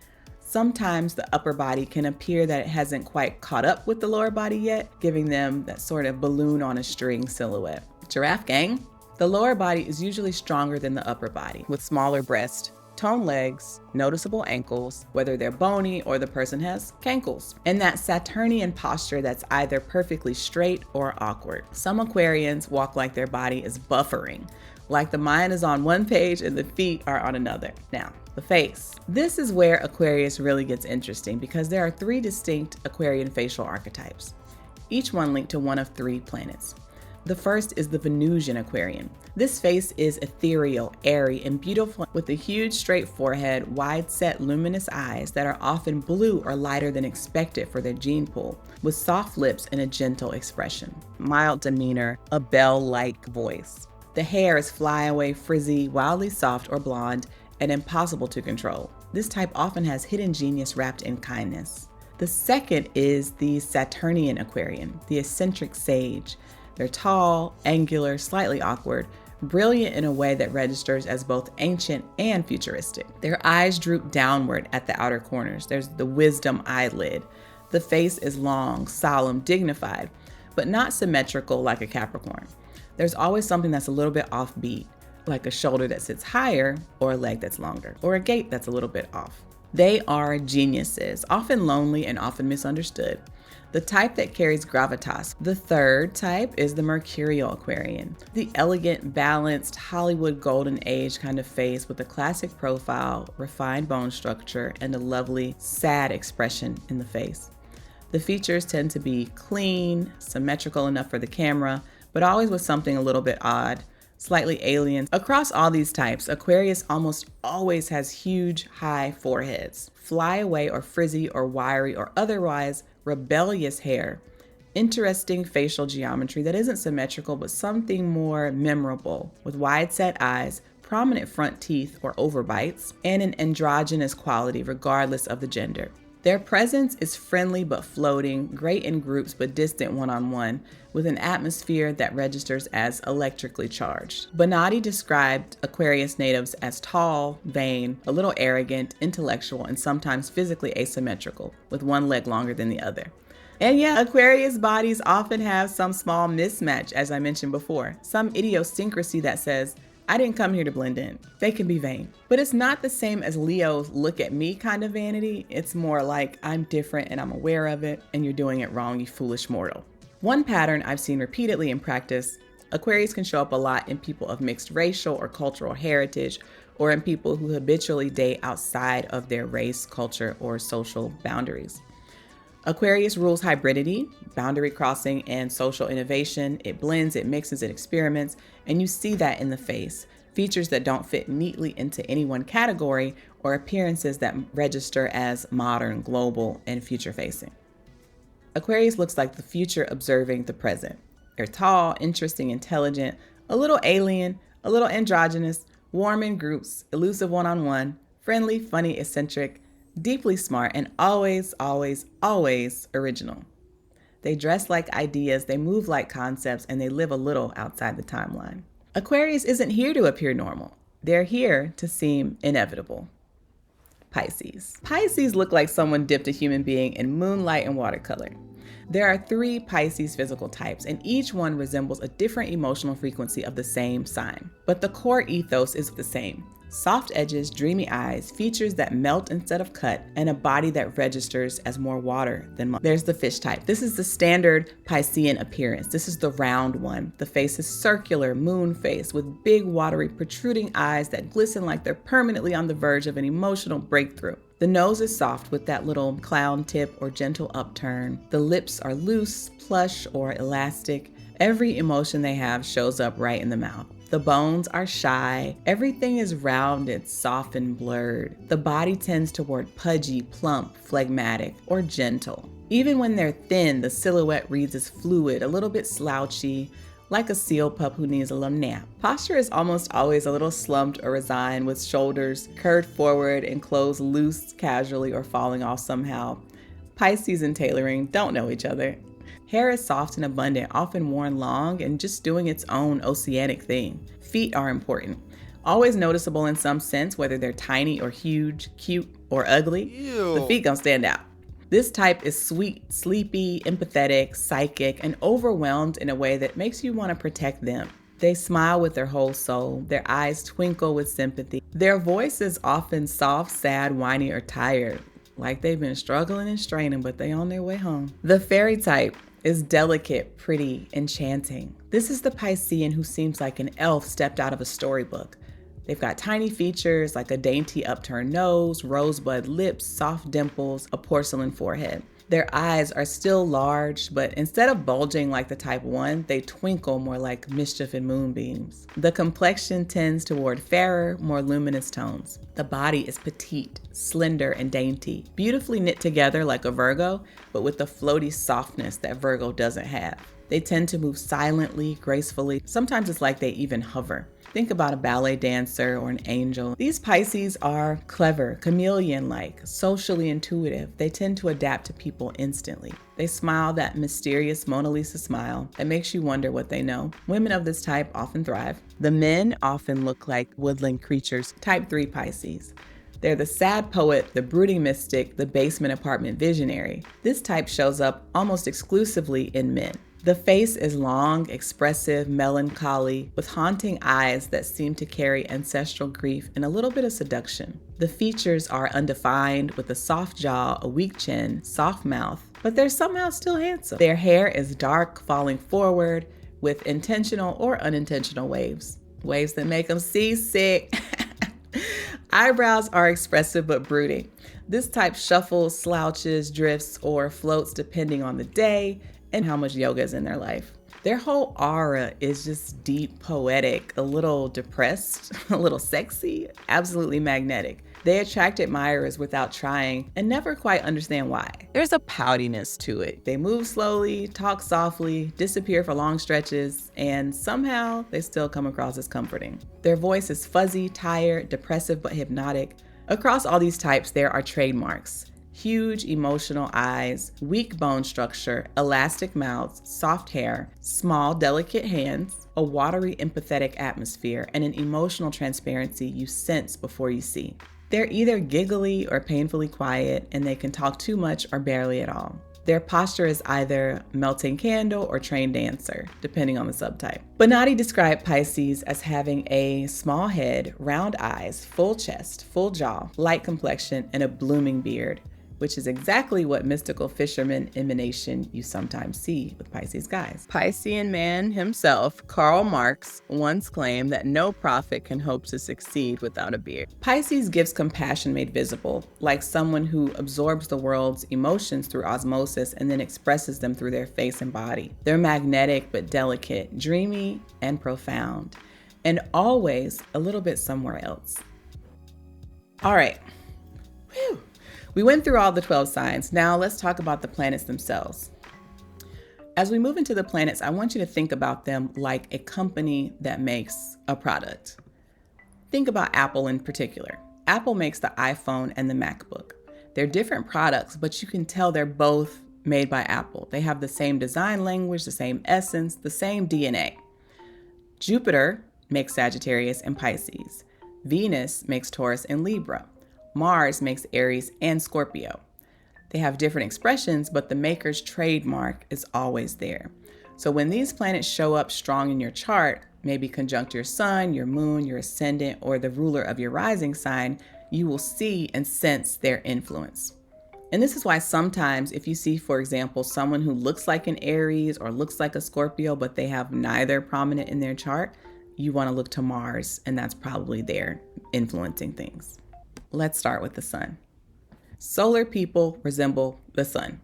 Sometimes the upper body can appear that it hasn't quite caught up with the lower body yet, giving them that sort of balloon on a string silhouette. Giraffe gang. The lower body is usually stronger than the upper body, with smaller breasts, toned legs, noticeable ankles, whether they're bony or the person has cankles, and that Saturnian posture that's either perfectly straight or awkward. Some Aquarians walk like their body is buffering, like the mind is on one page and the feet are on another. Now, the face. This is where Aquarius really gets interesting because there are 3 distinct Aquarian facial archetypes, each one linked to one of 3 planets. The first is the Venusian Aquarian. This face is ethereal, airy, and beautiful with a huge straight forehead, wide-set luminous eyes that are often blue or lighter than expected for their gene pool, with soft lips and a gentle expression, mild demeanor, a bell-like voice. The hair is flyaway, frizzy, wildly soft or blonde, and impossible to control. This type often has hidden genius wrapped in kindness. The second is the Saturnian Aquarian, the eccentric sage. They're tall, angular, slightly awkward, brilliant in a way that registers as both ancient and futuristic. Their eyes droop downward at the outer corners. There's the wisdom eyelid. The face is long, solemn, dignified, but not symmetrical like a Capricorn. There's always something that's a little bit offbeat, like a shoulder that sits higher or a leg that's longer, or a gait that's a little bit off. They are geniuses, often lonely and often misunderstood. The type that carries gravitas. The third type is the Mercurial Aquarian, the elegant, balanced, Hollywood golden age kind of face with a classic profile, refined bone structure, and a lovely, sad expression in the face. The features tend to be clean, symmetrical enough for the camera, but always with something a little bit odd, slightly alien. Across all these types, Aquarius almost always has huge, high foreheads, flyaway or frizzy or wiry or otherwise rebellious hair, interesting facial geometry that isn't symmetrical but something more memorable, with wide-set eyes, prominent front teeth or overbites, and an androgynous quality regardless of the gender. Their presence is friendly but floating, great in groups but distant one-on-one, with an atmosphere that registers as electrically charged. Bonatti described Aquarius natives as tall, vain, a little arrogant, intellectual, and sometimes physically asymmetrical, with one leg longer than the other. And yeah, Aquarius bodies often have some small mismatch, as I mentioned before, some idiosyncrasy that says, I didn't come here to blend in. They can be vain. But it's not the same as Leo's look at me kind of vanity. It's more like I'm different and I'm aware of it, and you're doing it wrong, you foolish mortal. One pattern I've seen repeatedly in practice, Aquarius can show up a lot in people of mixed racial or cultural heritage, or in people who habitually date outside of their race, culture, or social boundaries. Aquarius rules hybridity, boundary crossing, and social innovation. It blends, it mixes, it experiments, and you see that in the face. Features that don't fit neatly into any one category, or appearances that register as modern, global, and future-facing. Aquarius looks like the future observing the present. They're tall, interesting, intelligent, a little alien, a little androgynous, warm in groups, elusive one-on-one, friendly, funny, eccentric, deeply smart, and always, always, always original. They dress like ideas, they move like concepts, and they live a little outside the timeline. Aquarius isn't here to appear normal. They're here to seem inevitable. Pisces. Pisces look like someone dipped a human being in moonlight and watercolor. There are 3 Pisces physical types, and each one resembles a different emotional frequency of the same sign. But the core ethos is the same. Soft edges, dreamy eyes, features that melt instead of cut, and a body that registers as more water than mud. There's the fish type. This is the standard Piscean appearance. This is the round one. The face is circular, moon face, with big, watery, protruding eyes that glisten like they're permanently on the verge of an emotional breakthrough. The nose is soft with that little clown tip or gentle upturn. The lips are loose, plush, or elastic. Every emotion they have shows up right in the mouth. The bones are shy. Everything is rounded, soft, and blurred. The body tends toward pudgy, plump, phlegmatic, or gentle. Even when they're thin, the silhouette reads as fluid, a little bit slouchy, like a seal pup who needs a little nap. Posture is almost always a little slumped or resigned, with shoulders curved forward and clothes loose casually or falling off somehow. Pisces and tailoring don't know each other. Hair is soft and abundant, often worn long and just doing its own oceanic thing. Feet are important. Always noticeable in some sense, whether they're tiny or huge, cute or ugly. Ew. The feet gonna stand out. This type is sweet, sleepy, empathetic, psychic, and overwhelmed in a way that makes you want to protect them. They smile with their whole soul. Their eyes twinkle with sympathy. Their voice is often soft, sad, whiny, or tired, like they've been struggling and straining, but they on their way home. The fairy type is delicate, pretty, enchanting. This is the Piscean who seems like an elf stepped out of a storybook. They've got tiny features like a dainty upturned nose, rosebud lips, soft dimples, a porcelain forehead. Their eyes are still large, but instead of bulging like the type 1, they twinkle more like mischief and moonbeams. The complexion tends toward fairer, more luminous tones. The body is petite, slender, and dainty, beautifully knit together like a Virgo, but with the floaty softness that Virgo doesn't have. They tend to move silently, gracefully. Sometimes it's like they even hover. Think about a ballet dancer or an angel. These Pisces are clever, chameleon-like, socially intuitive. They tend to adapt to people instantly. They smile that mysterious Mona Lisa smile that makes you wonder what they know. Women of this type often thrive. The men often look like woodland creatures, type 3 Pisces. They're the sad poet, the brooding mystic, the basement apartment visionary. This type shows up almost exclusively in men. The face is long, expressive, melancholy, with haunting eyes that seem to carry ancestral grief and a little bit of seduction. The features are undefined, with a soft jaw, a weak chin, soft mouth, but they're somehow still handsome. Their hair is dark, falling forward, with intentional or unintentional waves. Waves that make them seasick. Eyebrows are expressive but brooding. This type shuffles, slouches, drifts, or floats depending on the day and how much yoga is in their life. Their whole aura is just deep, poetic, a little depressed, a little sexy, absolutely magnetic. They attract admirers without trying and never quite understand why. There's a poutiness to it. They move slowly, talk softly, disappear for long stretches, and somehow they still come across as comforting. Their voice is fuzzy, tired, depressive, but hypnotic. Across all these types, there are trademarks. Huge emotional eyes, weak bone structure, elastic mouths, soft hair, small, delicate hands, a watery, empathetic atmosphere, and an emotional transparency you sense before you see. They're either giggly or painfully quiet, and they can talk too much or barely at all. Their posture is either melting candle or trained dancer, depending on the subtype. Bonatti described Pisces as having a small head, round eyes, full chest, full jaw, light complexion, and a blooming beard, which is exactly what mystical fisherman emanation you sometimes see with Pisces guys. Piscean man himself, Karl Marx, once claimed that no prophet can hope to succeed without a beard. Pisces gives compassion made visible, like someone who absorbs the world's emotions through osmosis and then expresses them through their face and body. They're magnetic but delicate, dreamy and profound, and always a little bit somewhere else. All right. Whew. We went through all the 12 signs. Now let's talk about the planets themselves. As we move into the planets, I want you to think about them like a company that makes a product. Think about Apple in particular. Apple makes the iPhone and the MacBook. They're different products, but you can tell they're both made by Apple. They have the same design language, the same essence, the same DNA. Jupiter makes Sagittarius and Pisces. Venus makes Taurus and Libra. Mars makes Aries and Scorpio. They have different expressions, but the maker's trademark is always there. So when these planets show up strong in your chart, maybe conjunct your sun, your moon, your ascendant, or the ruler of your rising sign, you will see and sense their influence. And this is why sometimes if you see, for example, someone who looks like an Aries or looks like a Scorpio, but they have neither prominent in their chart, you want to look to Mars, and that's probably there influencing things. Let's start with the sun. Solar people resemble the sun.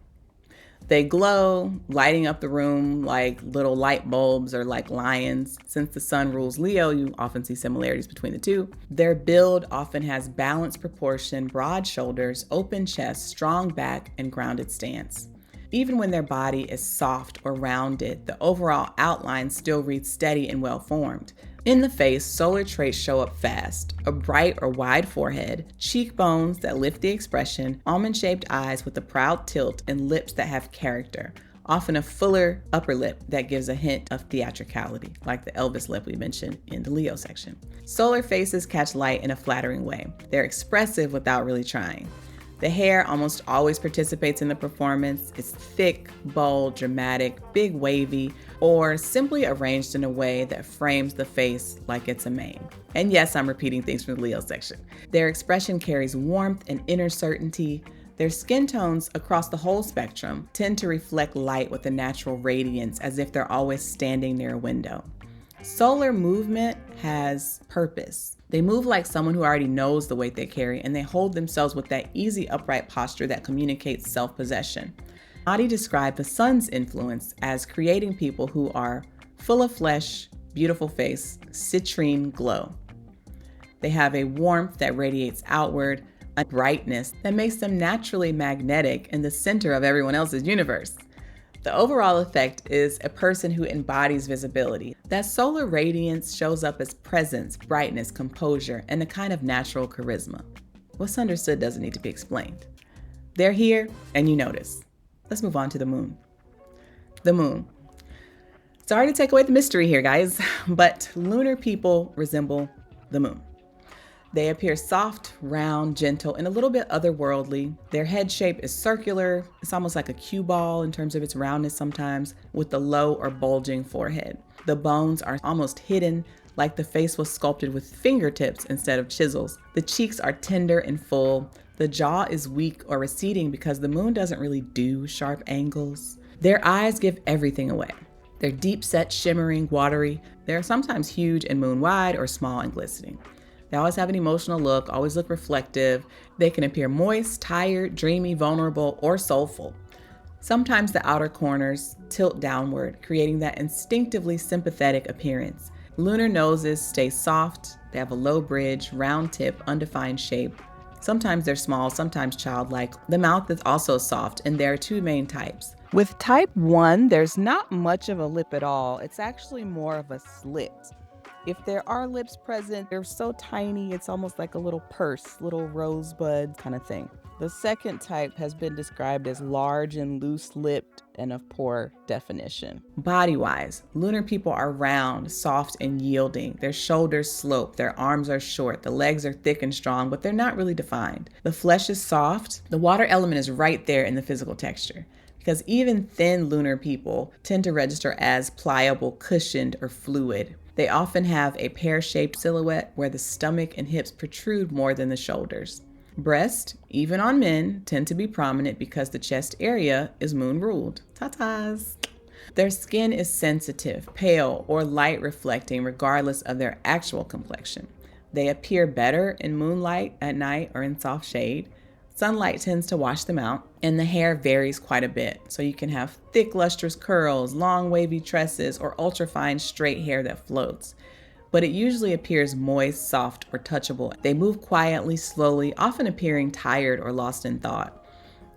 They glow, lighting up the room like little light bulbs or like lions. Since the sun rules Leo, you often see similarities between the two. Their build often has balanced proportion, broad shoulders, open chest, strong back, and grounded stance. Even when their body is soft or rounded, the overall outline still reads steady and well-formed. In the face, solar traits show up fast: a bright or wide forehead, cheekbones that lift the expression, almond-shaped eyes with a proud tilt, and lips that have character, often a fuller upper lip that gives a hint of theatricality, like the Elvis lip we mentioned in the Leo section. Solar faces catch light in a flattering way. They're expressive without really trying. The hair almost always participates in the performance. It's thick, bold, dramatic, big, wavy, or simply arranged in a way that frames the face like it's a mane. And yes, I'm repeating things from the Leo section. Their expression carries warmth and inner certainty. Their skin tones across the whole spectrum tend to reflect light with a natural radiance, as if they're always standing near a window. Solar movement has purpose. They move like someone who already knows the weight they carry, and they hold themselves with that easy upright posture that communicates self-possession. Adi described the sun's influence as creating people who are full of flesh, beautiful face, citrine glow. They have a warmth that radiates outward, a brightness that makes them naturally magnetic in the center of everyone else's universe. The overall effect is a person who embodies visibility. That solar radiance shows up as presence, brightness, composure, and a kind of natural charisma. What's understood doesn't need to be explained. They're here, and you notice. Let's move on to the moon. The moon. Sorry to take away the mystery here, guys, but lunar people resemble the moon. They appear soft, round, gentle, and a little bit otherworldly. Their head shape is circular. It's almost like a cue ball in terms of its roundness sometimes, with the low or bulging forehead. The bones are almost hidden, like the face was sculpted with fingertips instead of chisels. The cheeks are tender and full. The jaw is weak or receding because the moon doesn't really do sharp angles. Their eyes give everything away. They're deep set, shimmering, watery. They're sometimes huge and moon wide or small and glistening. They always have an emotional look, always look reflective. They can appear moist, tired, dreamy, vulnerable, or soulful. Sometimes the outer corners tilt downward, creating that instinctively sympathetic appearance. Lunar noses stay soft. They have a low bridge, round tip, undefined shape. Sometimes they're small, sometimes childlike. The mouth is also soft, and there are two main types. With type 1, there's not much of a lip at all. It's actually more of a slit. If there are lips present, they're so tiny, it's almost like a little purse, little rosebud kind of thing. The second type has been described as large and loose-lipped and of poor definition. Body-wise, lunar people are round, soft, and yielding. Their shoulders slope, their arms are short, the legs are thick and strong, but they're not really defined. The flesh is soft. The water element is right there in the physical texture, because even thin lunar people tend to register as pliable, cushioned, or fluid. They often have a pear-shaped silhouette where the stomach and hips protrude more than the shoulders. Breasts, even on men, tend to be prominent because the chest area is moon-ruled. Ta-tas! Their skin is sensitive, pale, or light reflecting regardless of their actual complexion. They appear better in moonlight at night or in soft shade. Sunlight tends to wash them out, and the hair varies quite a bit. So you can have thick, lustrous curls, long, wavy tresses, or ultra-fine, straight hair that floats. But it usually appears moist, soft, or touchable. They move quietly, slowly, often appearing tired or lost in thought.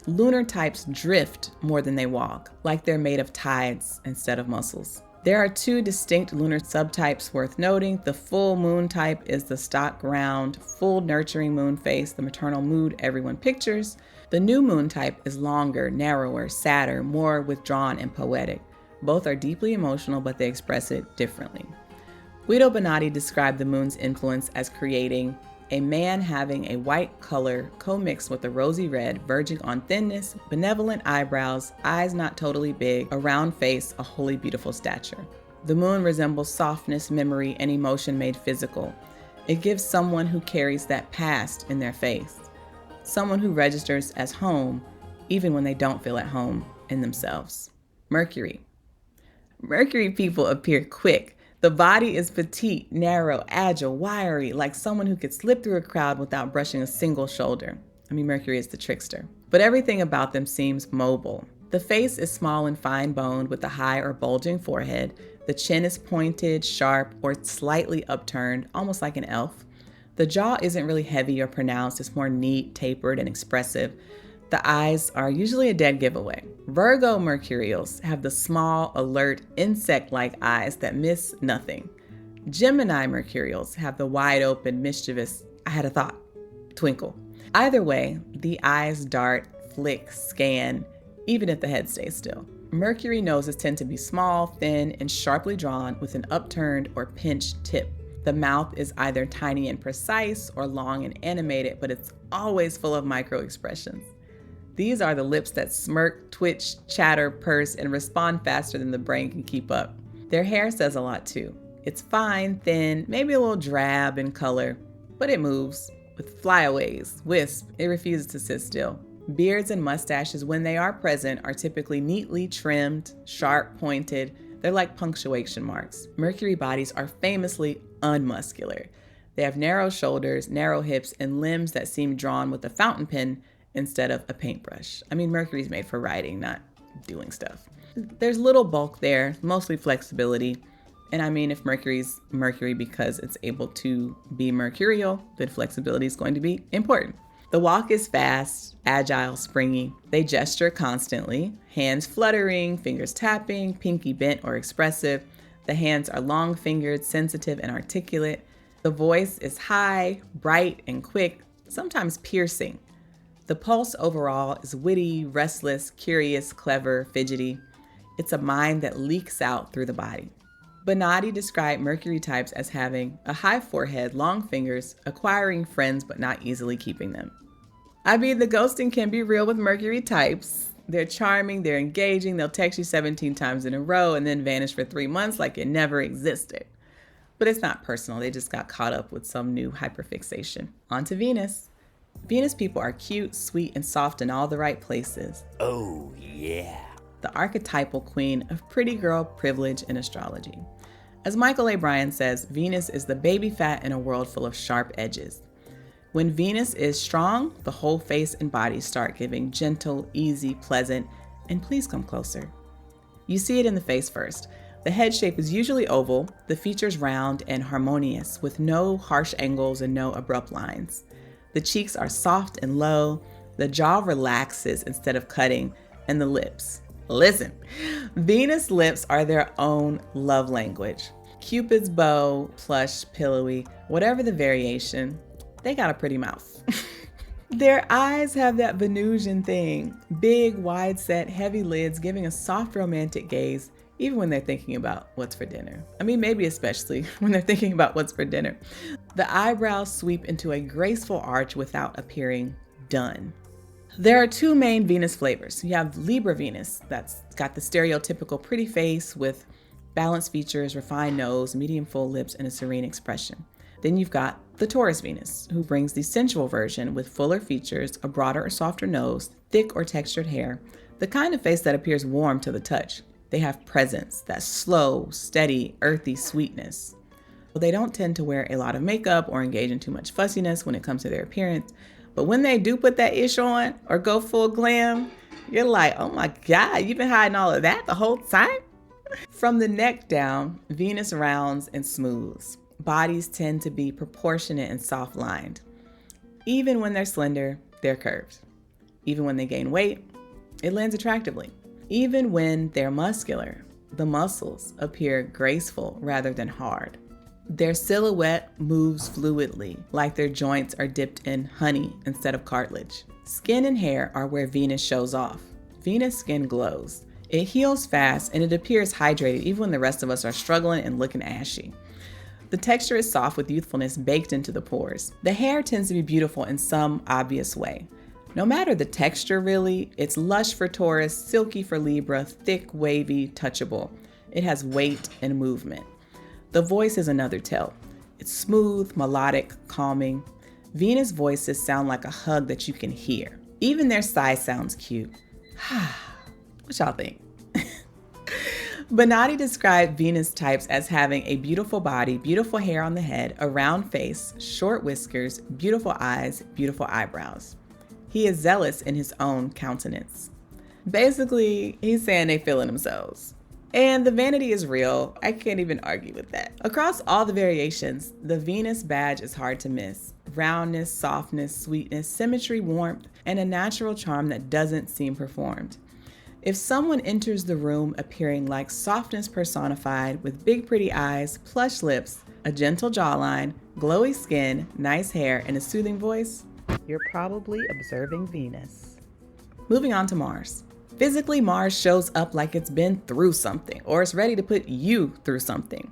Lunar types drift more than they walk, like they're made of tides instead of muscles. There are two distinct lunar subtypes worth noting. The full moon type is the stock round, full nurturing moon face, the maternal mood everyone pictures. The new moon type is longer, narrower, sadder, more withdrawn and poetic. Both are deeply emotional, but they express it differently. Guido Bonatti described the moon's influence as creating a man having a white color co-mixed with a rosy red, verging on thinness, benevolent eyebrows, eyes not totally big, a round face, a wholly beautiful stature. The moon resembles softness, memory, and emotion made physical. It gives someone who carries that past in their face, someone who registers as home, even when they don't feel at home in themselves. Mercury. Mercury people appear quick. The body is petite, narrow, agile, wiry, like someone who could slip through a crowd without brushing a single shoulder. Mercury is the trickster. But everything about them seems mobile. The face is small and fine-boned with a high or bulging forehead. The chin is pointed, sharp, or slightly upturned, almost like an elf. The jaw isn't really heavy or pronounced. It's more neat, tapered, and expressive. The eyes are usually a dead giveaway. Virgo Mercurials have the small, alert, insect-like eyes that miss nothing. Gemini Mercurials have the wide-open, mischievous, I had a thought, twinkle. Either way, the eyes dart, flick, scan, even if the head stays still. Mercury noses tend to be small, thin, and sharply drawn with an upturned or pinched tip. The mouth is either tiny and precise or long and animated, but it's always full of micro-expressions. These are the lips that smirk, twitch, chatter, purse, and respond faster than the brain can keep up. Their hair says a lot too. It's fine, thin, maybe a little drab in color, but it moves with flyaways, wisp. It refuses to sit still. Beards and mustaches, when they are present, are typically neatly trimmed, sharp pointed. They're like punctuation marks. Mercury bodies are famously unmuscular. They have narrow shoulders, narrow hips, and limbs that seem drawn with a fountain pen instead of a paintbrush. I mean, Mercury's made for writing, not doing stuff. There's little bulk there, mostly flexibility. And I mean, if Mercury's Mercury because it's able to be mercurial, then flexibility is going to be important. The walk is fast, agile, springy. They gesture constantly, hands fluttering, fingers tapping, pinky bent or expressive. The hands are long-fingered, sensitive, and articulate. The voice is high, bright, and quick, sometimes piercing. The pulse overall is witty, restless, curious, clever, fidgety. It's a mind that leaks out through the body. Bonatti described Mercury types as having a high forehead, long fingers, acquiring friends but not easily keeping them. I mean, the ghosting can be real with Mercury types. They're charming, they're engaging, they'll text you 17 times in a row and then vanish for 3 months like it never existed. But it's not personal, they just got caught up with some new hyperfixation. On to Venus. Venus people are cute, sweet, and soft in all the right places. Oh, yeah. The archetypal queen of pretty girl privilege in astrology. As Michael A. Bryan says, Venus is the baby fat in a world full of sharp edges. When Venus is strong, the whole face and body start giving gentle, easy, pleasant, and please come closer. You see it in the face first. The head shape is usually oval, the features round and harmonious, with no harsh angles and no abrupt lines. The cheeks are soft and low, the jaw relaxes instead of cutting, and the lips. Listen, Venus lips are their own love language. Cupid's bow, plush, pillowy, whatever the variation, they got a pretty mouth. Their eyes have that Venusian thing, big, wide set, heavy lids, giving a soft romantic gaze, even when they're thinking about what's for dinner. I mean, maybe especially when they're thinking about what's for dinner. The eyebrows sweep into a graceful arch without appearing done. There are two main Venus flavors. You have Libra Venus, that's got the stereotypical pretty face with balanced features, refined nose, medium full lips, and a serene expression. Then you've got the Taurus Venus, who brings the sensual version with fuller features, a broader or softer nose, thick or textured hair, the kind of face that appears warm to the touch. They have presence, that slow, steady, earthy sweetness. They don't tend to wear a lot of makeup or engage in too much fussiness when it comes to their appearance. But when they do put that ish on or go full glam, you're like, oh my God, you've been hiding all of that the whole time? From the neck down, Venus rounds and smooths. Bodies tend to be proportionate and soft-lined. Even when they're slender, they're curved. Even when they gain weight, it lands attractively. Even when they're muscular, the muscles appear graceful rather than hard. Their silhouette moves fluidly, like their joints are dipped in honey instead of cartilage. Skin and hair are where Venus shows off. Venus skin glows. It heals fast and it appears hydrated even when the rest of us are struggling and looking ashy. The texture is soft with youthfulness baked into the pores. The hair tends to be beautiful in some obvious way. No matter the texture really, it's lush for Taurus, silky for Libra, thick, wavy, touchable. It has weight and movement. The voice is another tell. It's smooth, melodic, calming. Venus voices sound like a hug that you can hear. Even their sigh sounds cute. What y'all think? Bonatti described Venus types as having a beautiful body, beautiful hair on the head, a round face, short whiskers, beautiful eyes, beautiful eyebrows. He is zealous in his own countenance. Basically, he's saying they feeling themselves. And the vanity is real. I can't even argue with that. Across all the variations, the Venus badge is hard to miss. Roundness, softness, sweetness, symmetry, warmth, and a natural charm that doesn't seem performed. If someone enters the room appearing like softness personified with big pretty eyes, plush lips, a gentle jawline, glowy skin, nice hair, and a soothing voice, you're probably observing Venus. Moving on to Mars. Physically, Mars shows up like it's been through something, or it's ready to put you through something.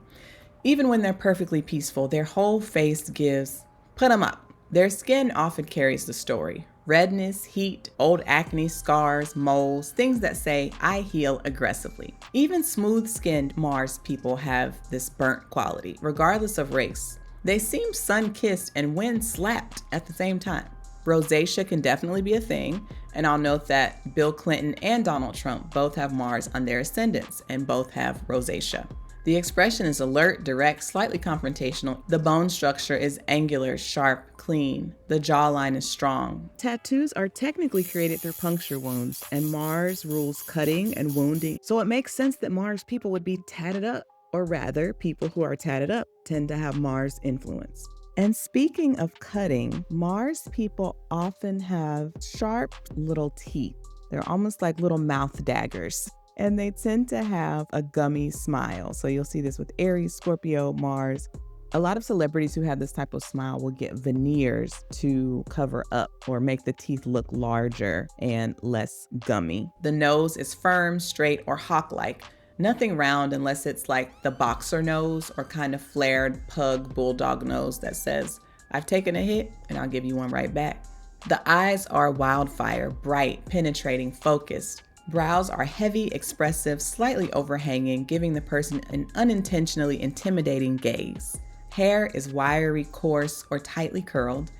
Even when they're perfectly peaceful, their whole face gives, put 'em up. Their skin often carries the story. Redness, heat, old acne, scars, moles, things that say, I heal aggressively. Even smooth-skinned Mars people have this burnt quality, regardless of race. They seem sun-kissed and wind-slapped at the same time. Rosacea can definitely be a thing, and I'll note that Bill Clinton and Donald Trump both have Mars on their ascendants and both have rosacea. The expression is alert, direct, slightly confrontational. The bone structure is angular, sharp, clean. The jawline is strong. Tattoos are technically created through puncture wounds, and Mars rules cutting and wounding. So it makes sense that Mars people would be tatted up, or rather, people who are tatted up tend to have Mars influence. And speaking of cutting, Mars people often have sharp little teeth. They're almost like little mouth daggers. And they tend to have a gummy smile. So you'll see this with Aries, Scorpio, Mars. A lot of celebrities who have this type of smile will get veneers to cover up or make the teeth look larger and less gummy. The nose is firm, straight, or hawk-like. Nothing round unless it's like the boxer nose or kind of flared pug bulldog nose that says, I've taken a hit and I'll give you one right back. The eyes are wildfire, bright, penetrating, focused. Brows are heavy, expressive, slightly overhanging, giving the person an unintentionally intimidating gaze. Hair is wiry, coarse, or tightly curled.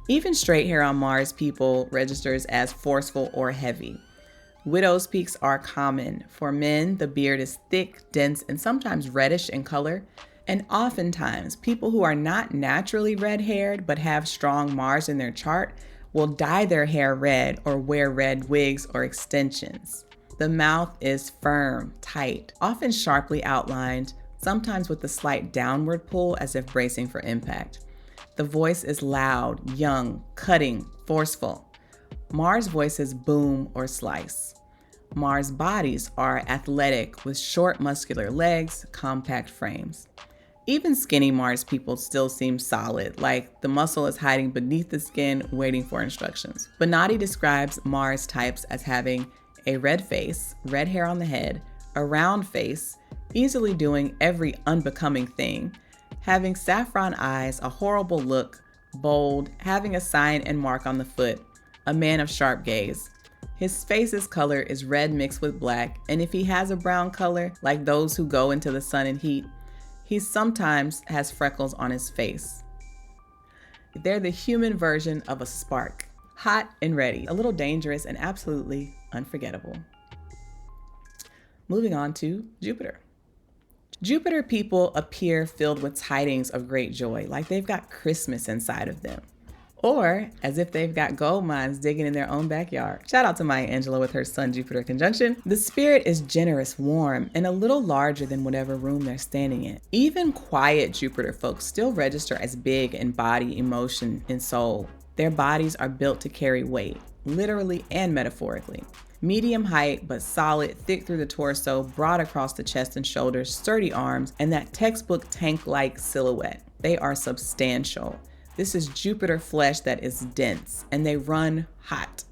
Even straight hair on Mars people registers as forceful or heavy. Widow's peaks are common. For men, the beard is thick, dense, and sometimes reddish in color. And oftentimes, people who are not naturally red-haired but have strong Mars in their chart will dye their hair red or wear red wigs or extensions. The mouth is firm, tight, often sharply outlined, sometimes with a slight downward pull as if bracing for impact. The voice is loud, young, cutting, forceful. Mars voices boom or slice. Mars bodies are athletic with short muscular legs, compact frames. Even skinny Mars people still seem solid, like the muscle is hiding beneath the skin, waiting for instructions. Bonatti describes Mars types as having a red face, red hair on the head, a round face, easily doing every unbecoming thing, having saffron eyes, a horrible look, bold, having a sign and mark on the foot, a man of sharp gaze. His face's color is red mixed with black, and if he has a brown color, like those who go into the sun and heat, he sometimes has freckles on his face. They're the human version of a spark, hot and ready, a little dangerous and absolutely unforgettable. Moving on to Jupiter. Jupiter people appear filled with tidings of great joy, like they've got Christmas inside of them. Or as if they've got gold mines digging in their own backyard. Shout out to Maya Angelou with her Sun-Jupiter conjunction. The spirit is generous, warm, and a little larger than whatever room they're standing in. Even quiet Jupiter folks still register as big in body, emotion, and soul. Their bodies are built to carry weight, literally and metaphorically. Medium height, but solid, thick through the torso, broad across the chest and shoulders, sturdy arms, and that textbook tank-like silhouette. They are substantial. This is Jupiter flesh that is dense, and they run hot.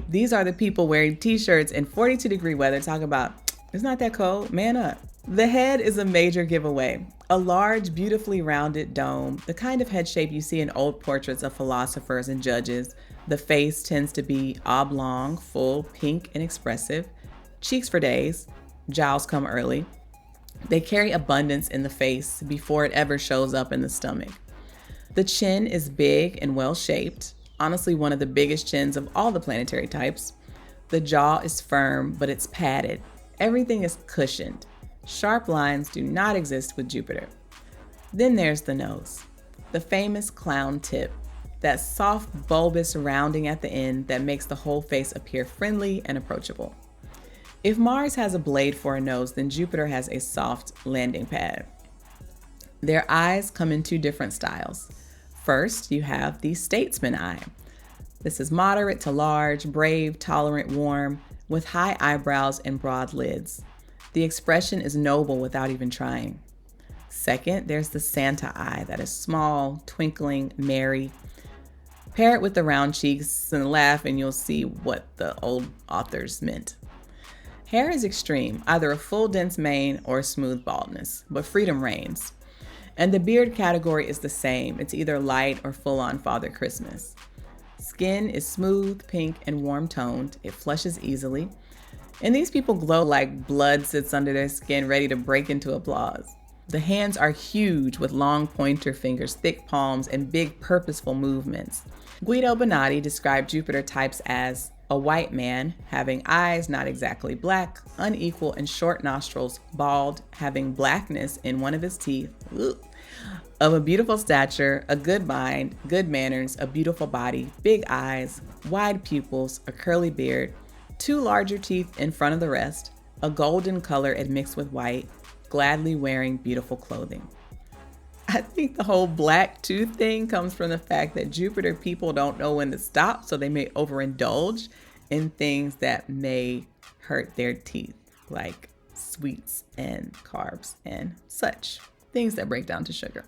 These are the people wearing t-shirts in 42-degree weather talking about, it's not that cold, man up. The head is a major giveaway. A large, beautifully rounded dome, the kind of head shape you see in old portraits of philosophers and judges. The face tends to be oblong, full, pink, and expressive. Cheeks for days. Jowls come early. They carry abundance in the face before it ever shows up in the stomach. The chin is big and well-shaped, honestly one of the biggest chins of all the planetary types. The jaw is firm, but it's padded. Everything is cushioned. Sharp lines do not exist with Jupiter. Then there's the nose, the famous clown tip, that soft, bulbous rounding at the end that makes the whole face appear friendly and approachable. If Mars has a blade for a nose, then Jupiter has a soft landing pad. Their eyes come in two different styles. First, you have the statesman eye. This is moderate to large, brave, tolerant, warm, with high eyebrows and broad lids. The expression is noble without even trying. Second, there's the Santa eye that is small, twinkling, merry. Pair it with the round cheeks and laugh and you'll see what the old authors meant. Hair is extreme, either a full dense mane or smooth baldness, but freedom reigns. And the beard category is the same. It's either light or full-on Father Christmas. Skin is smooth, pink, and warm-toned. It flushes easily. And these people glow like blood sits under their skin, ready to break into applause. The hands are huge with long pointer fingers, thick palms, and big purposeful movements. Guido Bonatti described Jupiter types as a white man, having eyes not exactly black, unequal and short nostrils, bald, having blackness in one of his teeth, of a beautiful stature, a good mind, good manners, a beautiful body, big eyes, wide pupils, a curly beard, two larger teeth in front of the rest, a golden color admixed with white, gladly wearing beautiful clothing. I think the whole black tooth thing comes from the fact that Jupiter people don't know when to stop, so they may overindulge in things that may hurt their teeth, like sweets and carbs and such, things that break down to sugar.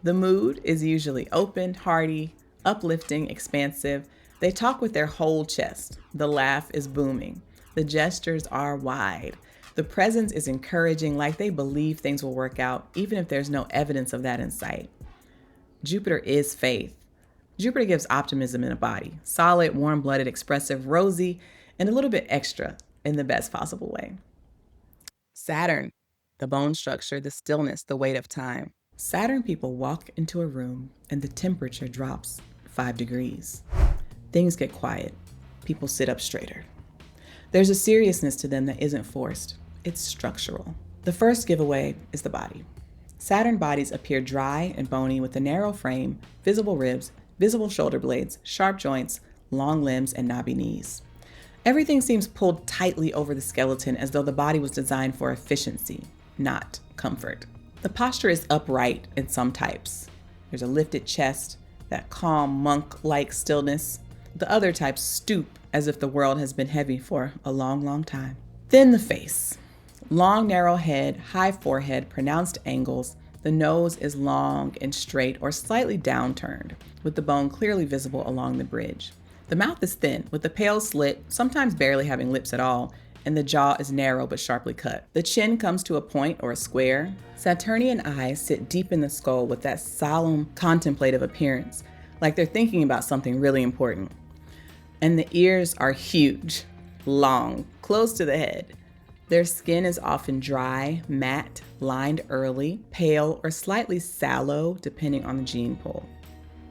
The mood is usually open, hearty, uplifting, expansive. They talk with their whole chest. The laugh is booming. The gestures are wide. The presence is encouraging, like they believe things will work out, even if there's no evidence of that in sight. Jupiter is faith. Jupiter gives optimism in a body, solid, warm-blooded, expressive, rosy, and a little bit extra in the best possible way. Saturn, the bone structure, the stillness, the weight of time. Saturn people walk into a room and the temperature drops 5 degrees. Things get quiet. People sit up straighter. There's a seriousness to them that isn't forced. It's structural. The first giveaway is the body. Saturn bodies appear dry and bony with a narrow frame, visible ribs, visible shoulder blades, sharp joints, long limbs, and knobby knees. Everything seems pulled tightly over the skeleton as though the body was designed for efficiency, not comfort. The posture is upright in some types. There's a lifted chest, that calm monk-like stillness. The other types stoop as if the world has been heavy for a long, long time. Then the face. Long, narrow head, high forehead, pronounced angles. The nose is long and straight or slightly downturned, with the bone clearly visible along the bridge. The mouth is thin, with the pale slit, sometimes barely having lips at all, and the jaw is narrow but sharply cut. The chin comes to a point or a square. Saturnian eyes sit deep in the skull with that solemn, contemplative appearance, like they're thinking about something really important. And the ears are huge, long, close to the head. Their skin is often dry, matte, lined early, pale, or slightly sallow, depending on the gene pool.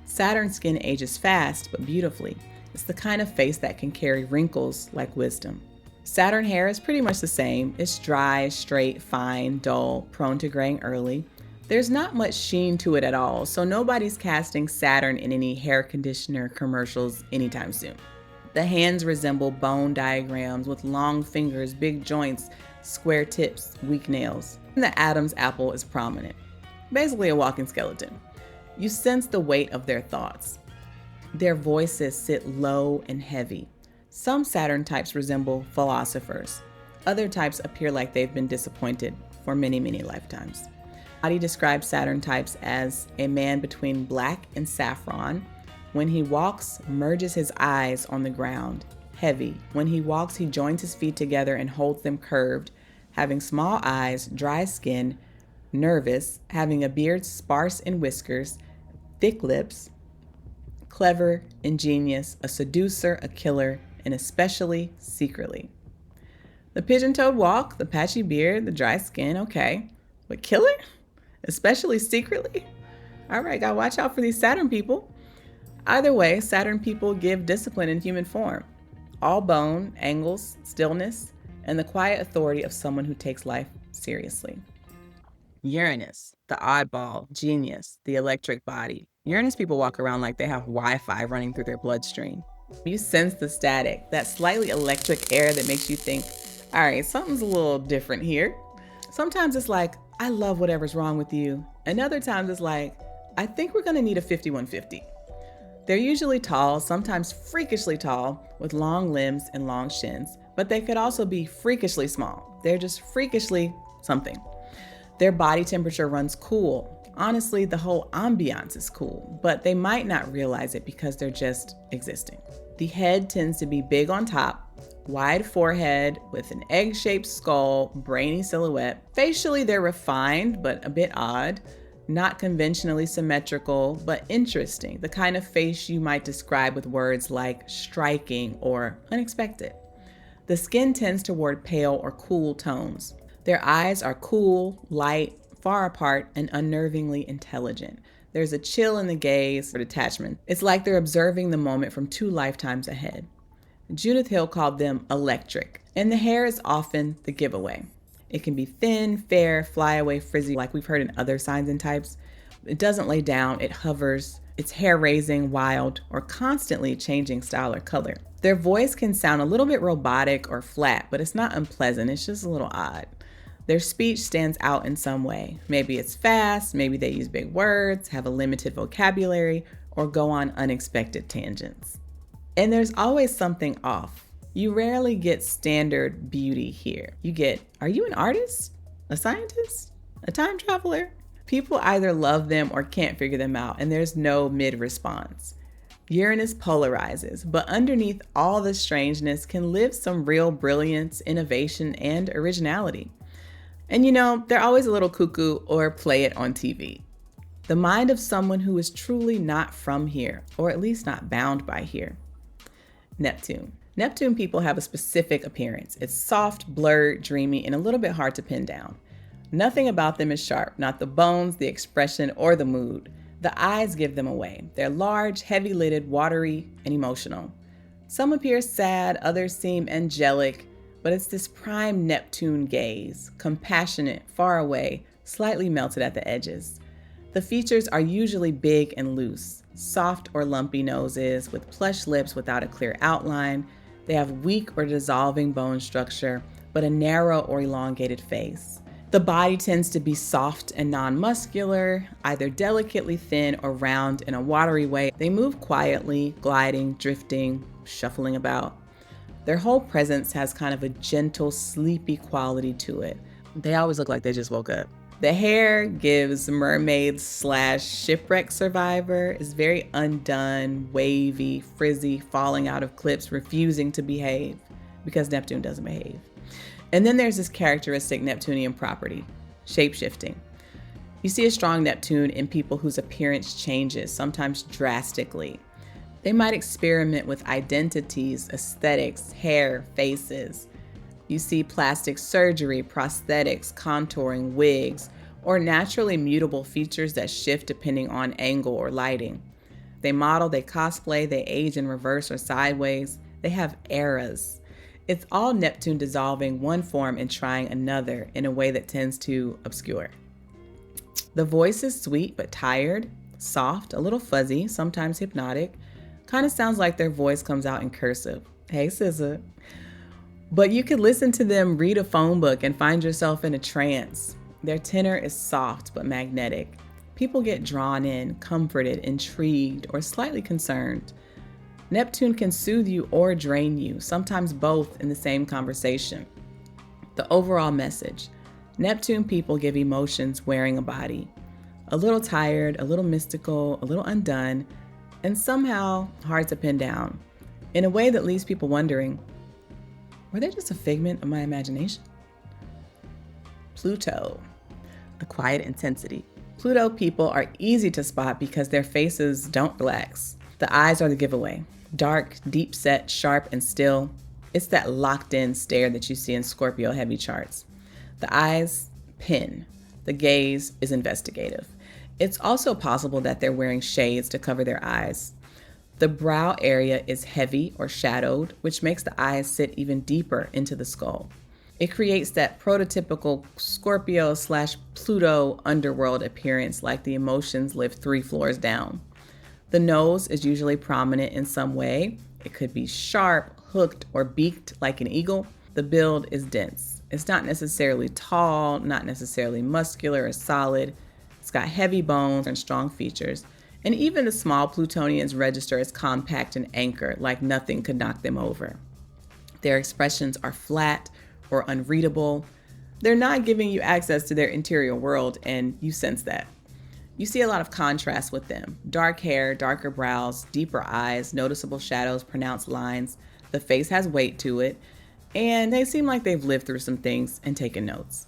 Saturn's skin ages fast, but beautifully. It's the kind of face that can carry wrinkles like wisdom. Saturn hair is pretty much the same. It's dry, straight, fine, dull, prone to graying early. There's not much sheen to it at all, so nobody's casting Saturn in any hair conditioner commercials anytime soon. The hands resemble bone diagrams with long fingers, big joints, square tips, weak nails. And the Adam's apple is prominent. Basically a walking skeleton. You sense the weight of their thoughts. Their voices sit low and heavy. Some Saturn types resemble philosophers. Other types appear like they've been disappointed for many, many lifetimes. Adi describes Saturn types as a man between black and saffron. When he walks, merges his eyes on the ground, heavy. When he walks, he joins his feet together and holds them curved, having small eyes, dry skin, nervous, having a beard sparse in whiskers, thick lips, clever, ingenious, a seducer, a killer, and especially secretly. The pigeon-toed walk, the patchy beard, the dry skin, okay. But killer? Especially secretly? All right, gotta watch out for these Saturn people. Either way, Saturn people give discipline in human form. All bone, angles, stillness, and the quiet authority of someone who takes life seriously. Uranus, the oddball, genius, the electric body. Uranus people walk around like they have Wi-Fi running through their bloodstream. You sense the static, that slightly electric air that makes you think, all right, something's a little different here. Sometimes it's like, I love whatever's wrong with you. And other times it's like, I think we're gonna need a 5150. They're usually tall, sometimes freakishly tall, with long limbs and long shins, but they could also be freakishly small. They're just freakishly something. Their body temperature runs cool. Honestly, the whole ambiance is cool, but they might not realize it because they're just existing. The head tends to be big on top, wide forehead with an egg-shaped skull, brainy silhouette. Facially, they're refined, but a bit odd. Not conventionally symmetrical, but interesting. The kind of face you might describe with words like striking or unexpected. The skin tends toward pale or cool tones. Their eyes are cool, light, far apart, and unnervingly intelligent. There's a chill in the gaze or detachment. It's like they're observing the moment from 2 lifetimes ahead. Judith Hill called them electric, and the hair is often the giveaway. It can be thin, fair, flyaway, frizzy, like we've heard in other signs and types. It doesn't lay down, it hovers. It's hair-raising, wild, or constantly changing style or color. Their voice can sound a little bit robotic or flat, but it's not unpleasant, it's just a little odd. Their speech stands out in some way. Maybe it's fast, maybe they use big words, have a limited vocabulary, or go on unexpected tangents. And there's always something off. You rarely get standard beauty here. You get, are you an artist? A scientist? A time traveler? People either love them or can't figure them out, and there's no mid-response. Uranus polarizes, but underneath all the strangeness can live some real brilliance, innovation, and originality. And you know, they're always a little cuckoo or play it on TV. The mind of someone who is truly not from here, or at least not bound by here. Neptune. Neptune people have a specific appearance. It's soft, blurred, dreamy, and a little bit hard to pin down. Nothing about them is sharp, not the bones, the expression, or the mood. The eyes give them away. They're large, heavy-lidded, watery, and emotional. Some appear sad, others seem angelic, but it's this prime Neptune gaze, compassionate, far away, slightly melted at the edges. The features are usually big and loose, soft or lumpy noses with plush lips without a clear outline. They have weak or dissolving bone structure, but a narrow or elongated face. The body tends to be soft and non-muscular, either delicately thin or round in a watery way. They move quietly, gliding, drifting, shuffling about. Their whole presence has kind of a gentle, sleepy quality to it. They always look like they just woke up. The hair gives mermaid/shipwreck survivor. It's very undone, wavy, frizzy, falling out of clips, refusing to behave because Neptune doesn't behave. And then there's this characteristic Neptunian property, shape-shifting. You see a strong Neptune in people whose appearance changes, sometimes drastically. They might experiment with identities, aesthetics, hair, faces. You see plastic surgery, prosthetics, contouring, wigs, or naturally mutable features that shift depending on angle or lighting. They model, they cosplay, they age in reverse or sideways. They have eras. It's all Neptune dissolving one form and trying another in a way that tends to obscure. The voice is sweet but tired, soft, a little fuzzy, sometimes hypnotic. Kind of sounds like their voice comes out in cursive. Hey, SZA. But you could listen to them read a phone book and find yourself in a trance. Their tenor is soft but magnetic. People get drawn in, comforted, intrigued, or slightly concerned. Neptune can soothe you or drain you, sometimes both in the same conversation. The overall message: Neptune people give emotions wearing a body. A little tired, a little mystical, a little undone, and somehow hard to pin down, in a way that leaves people wondering, were they just a figment of my imagination? Pluto, a quiet intensity. Pluto people are easy to spot because their faces don't relax. The eyes are the giveaway. Dark, deep set, sharp, and still. It's that locked in stare that you see in Scorpio heavy charts. The eyes pin. The gaze is investigative. It's also possible that they're wearing shades to cover their eyes. The brow area is heavy or shadowed, which makes the eyes sit even deeper into the skull. It creates that prototypical Scorpio/Pluto underworld appearance, like the emotions live 3 floors down. The nose is usually prominent in some way. It could be sharp, hooked, or beaked like an eagle. The build is dense. It's not necessarily tall, not necessarily muscular or solid. It's got heavy bones and strong features. And even the small Plutonians register as compact and anchored, like nothing could knock them over. Their expressions are flat or unreadable. They're not giving you access to their interior world, and you sense that. You see a lot of contrast with them. Dark hair, darker brows, deeper eyes, noticeable shadows, pronounced lines. The face has weight to it, and they seem like they've lived through some things and taken notes.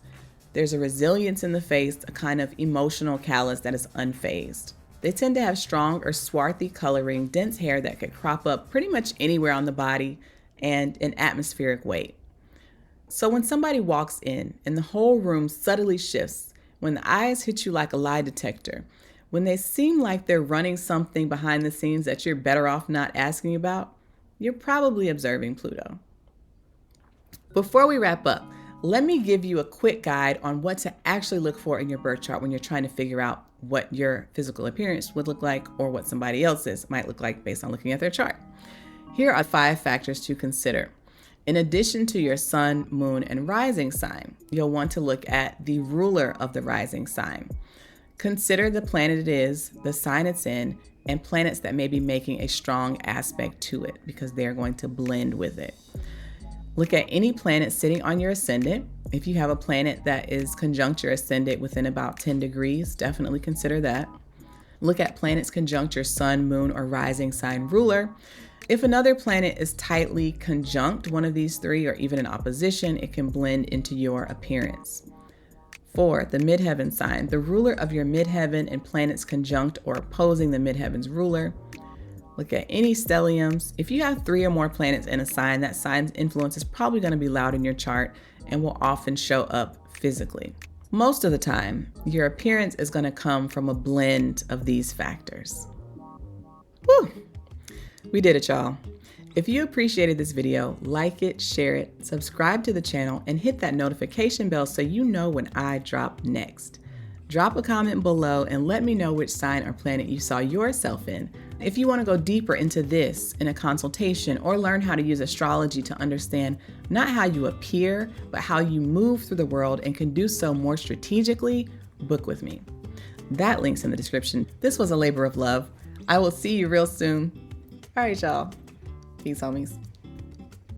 There's a resilience in the face, a kind of emotional callous that is unfazed. They tend to have strong or swarthy coloring, dense hair that could crop up pretty much anywhere on the body, and an atmospheric weight. So when somebody walks in and the whole room subtly shifts, when the eyes hit you like a lie detector, When they seem like they're running something behind the scenes that you're better off not asking about, you're probably observing Pluto. Before we wrap up, let me give you a quick guide on what to actually look for in your birth chart when you're trying to figure out what your physical appearance would look like or what somebody else's might look like based on looking at their chart. Here are 5 factors to consider. In addition to your sun, moon, and rising sign, you'll want to look at the ruler of the rising sign. Consider the planet it is, the sign it's in, and planets that may be making a strong aspect to it because they're going to blend with it. Look at any planet sitting on your ascendant. If you have a planet that is conjunct your ascendant within about 10 degrees, definitely consider that. Look at planets conjunct your sun, moon, or rising sign ruler. If another planet is tightly conjunct one of these 3 or even in opposition, it can blend into your appearance. 4, the midheaven sign, the ruler of your midheaven and planets conjunct or opposing the midheaven's ruler. Look at any stelliums. If you have 3 or more planets in a sign, that sign's influence is probably going to be loud in your chart and will often show up physically. Most of the time, your appearance is going to come from a blend of these factors. Woo! We did it, y'all. If you appreciated this video, like it, share it, subscribe to the channel, and hit that notification bell so you know when I drop next. Drop a comment below and let me know which sign or planet you saw yourself in. If you want to go deeper into this in a consultation or learn how to use astrology to understand not how you appear, but how you move through the world and can do so more strategically, book with me. That link's in the description. This was a labor of love. I will see you real soon. All right, y'all. Peace, homies.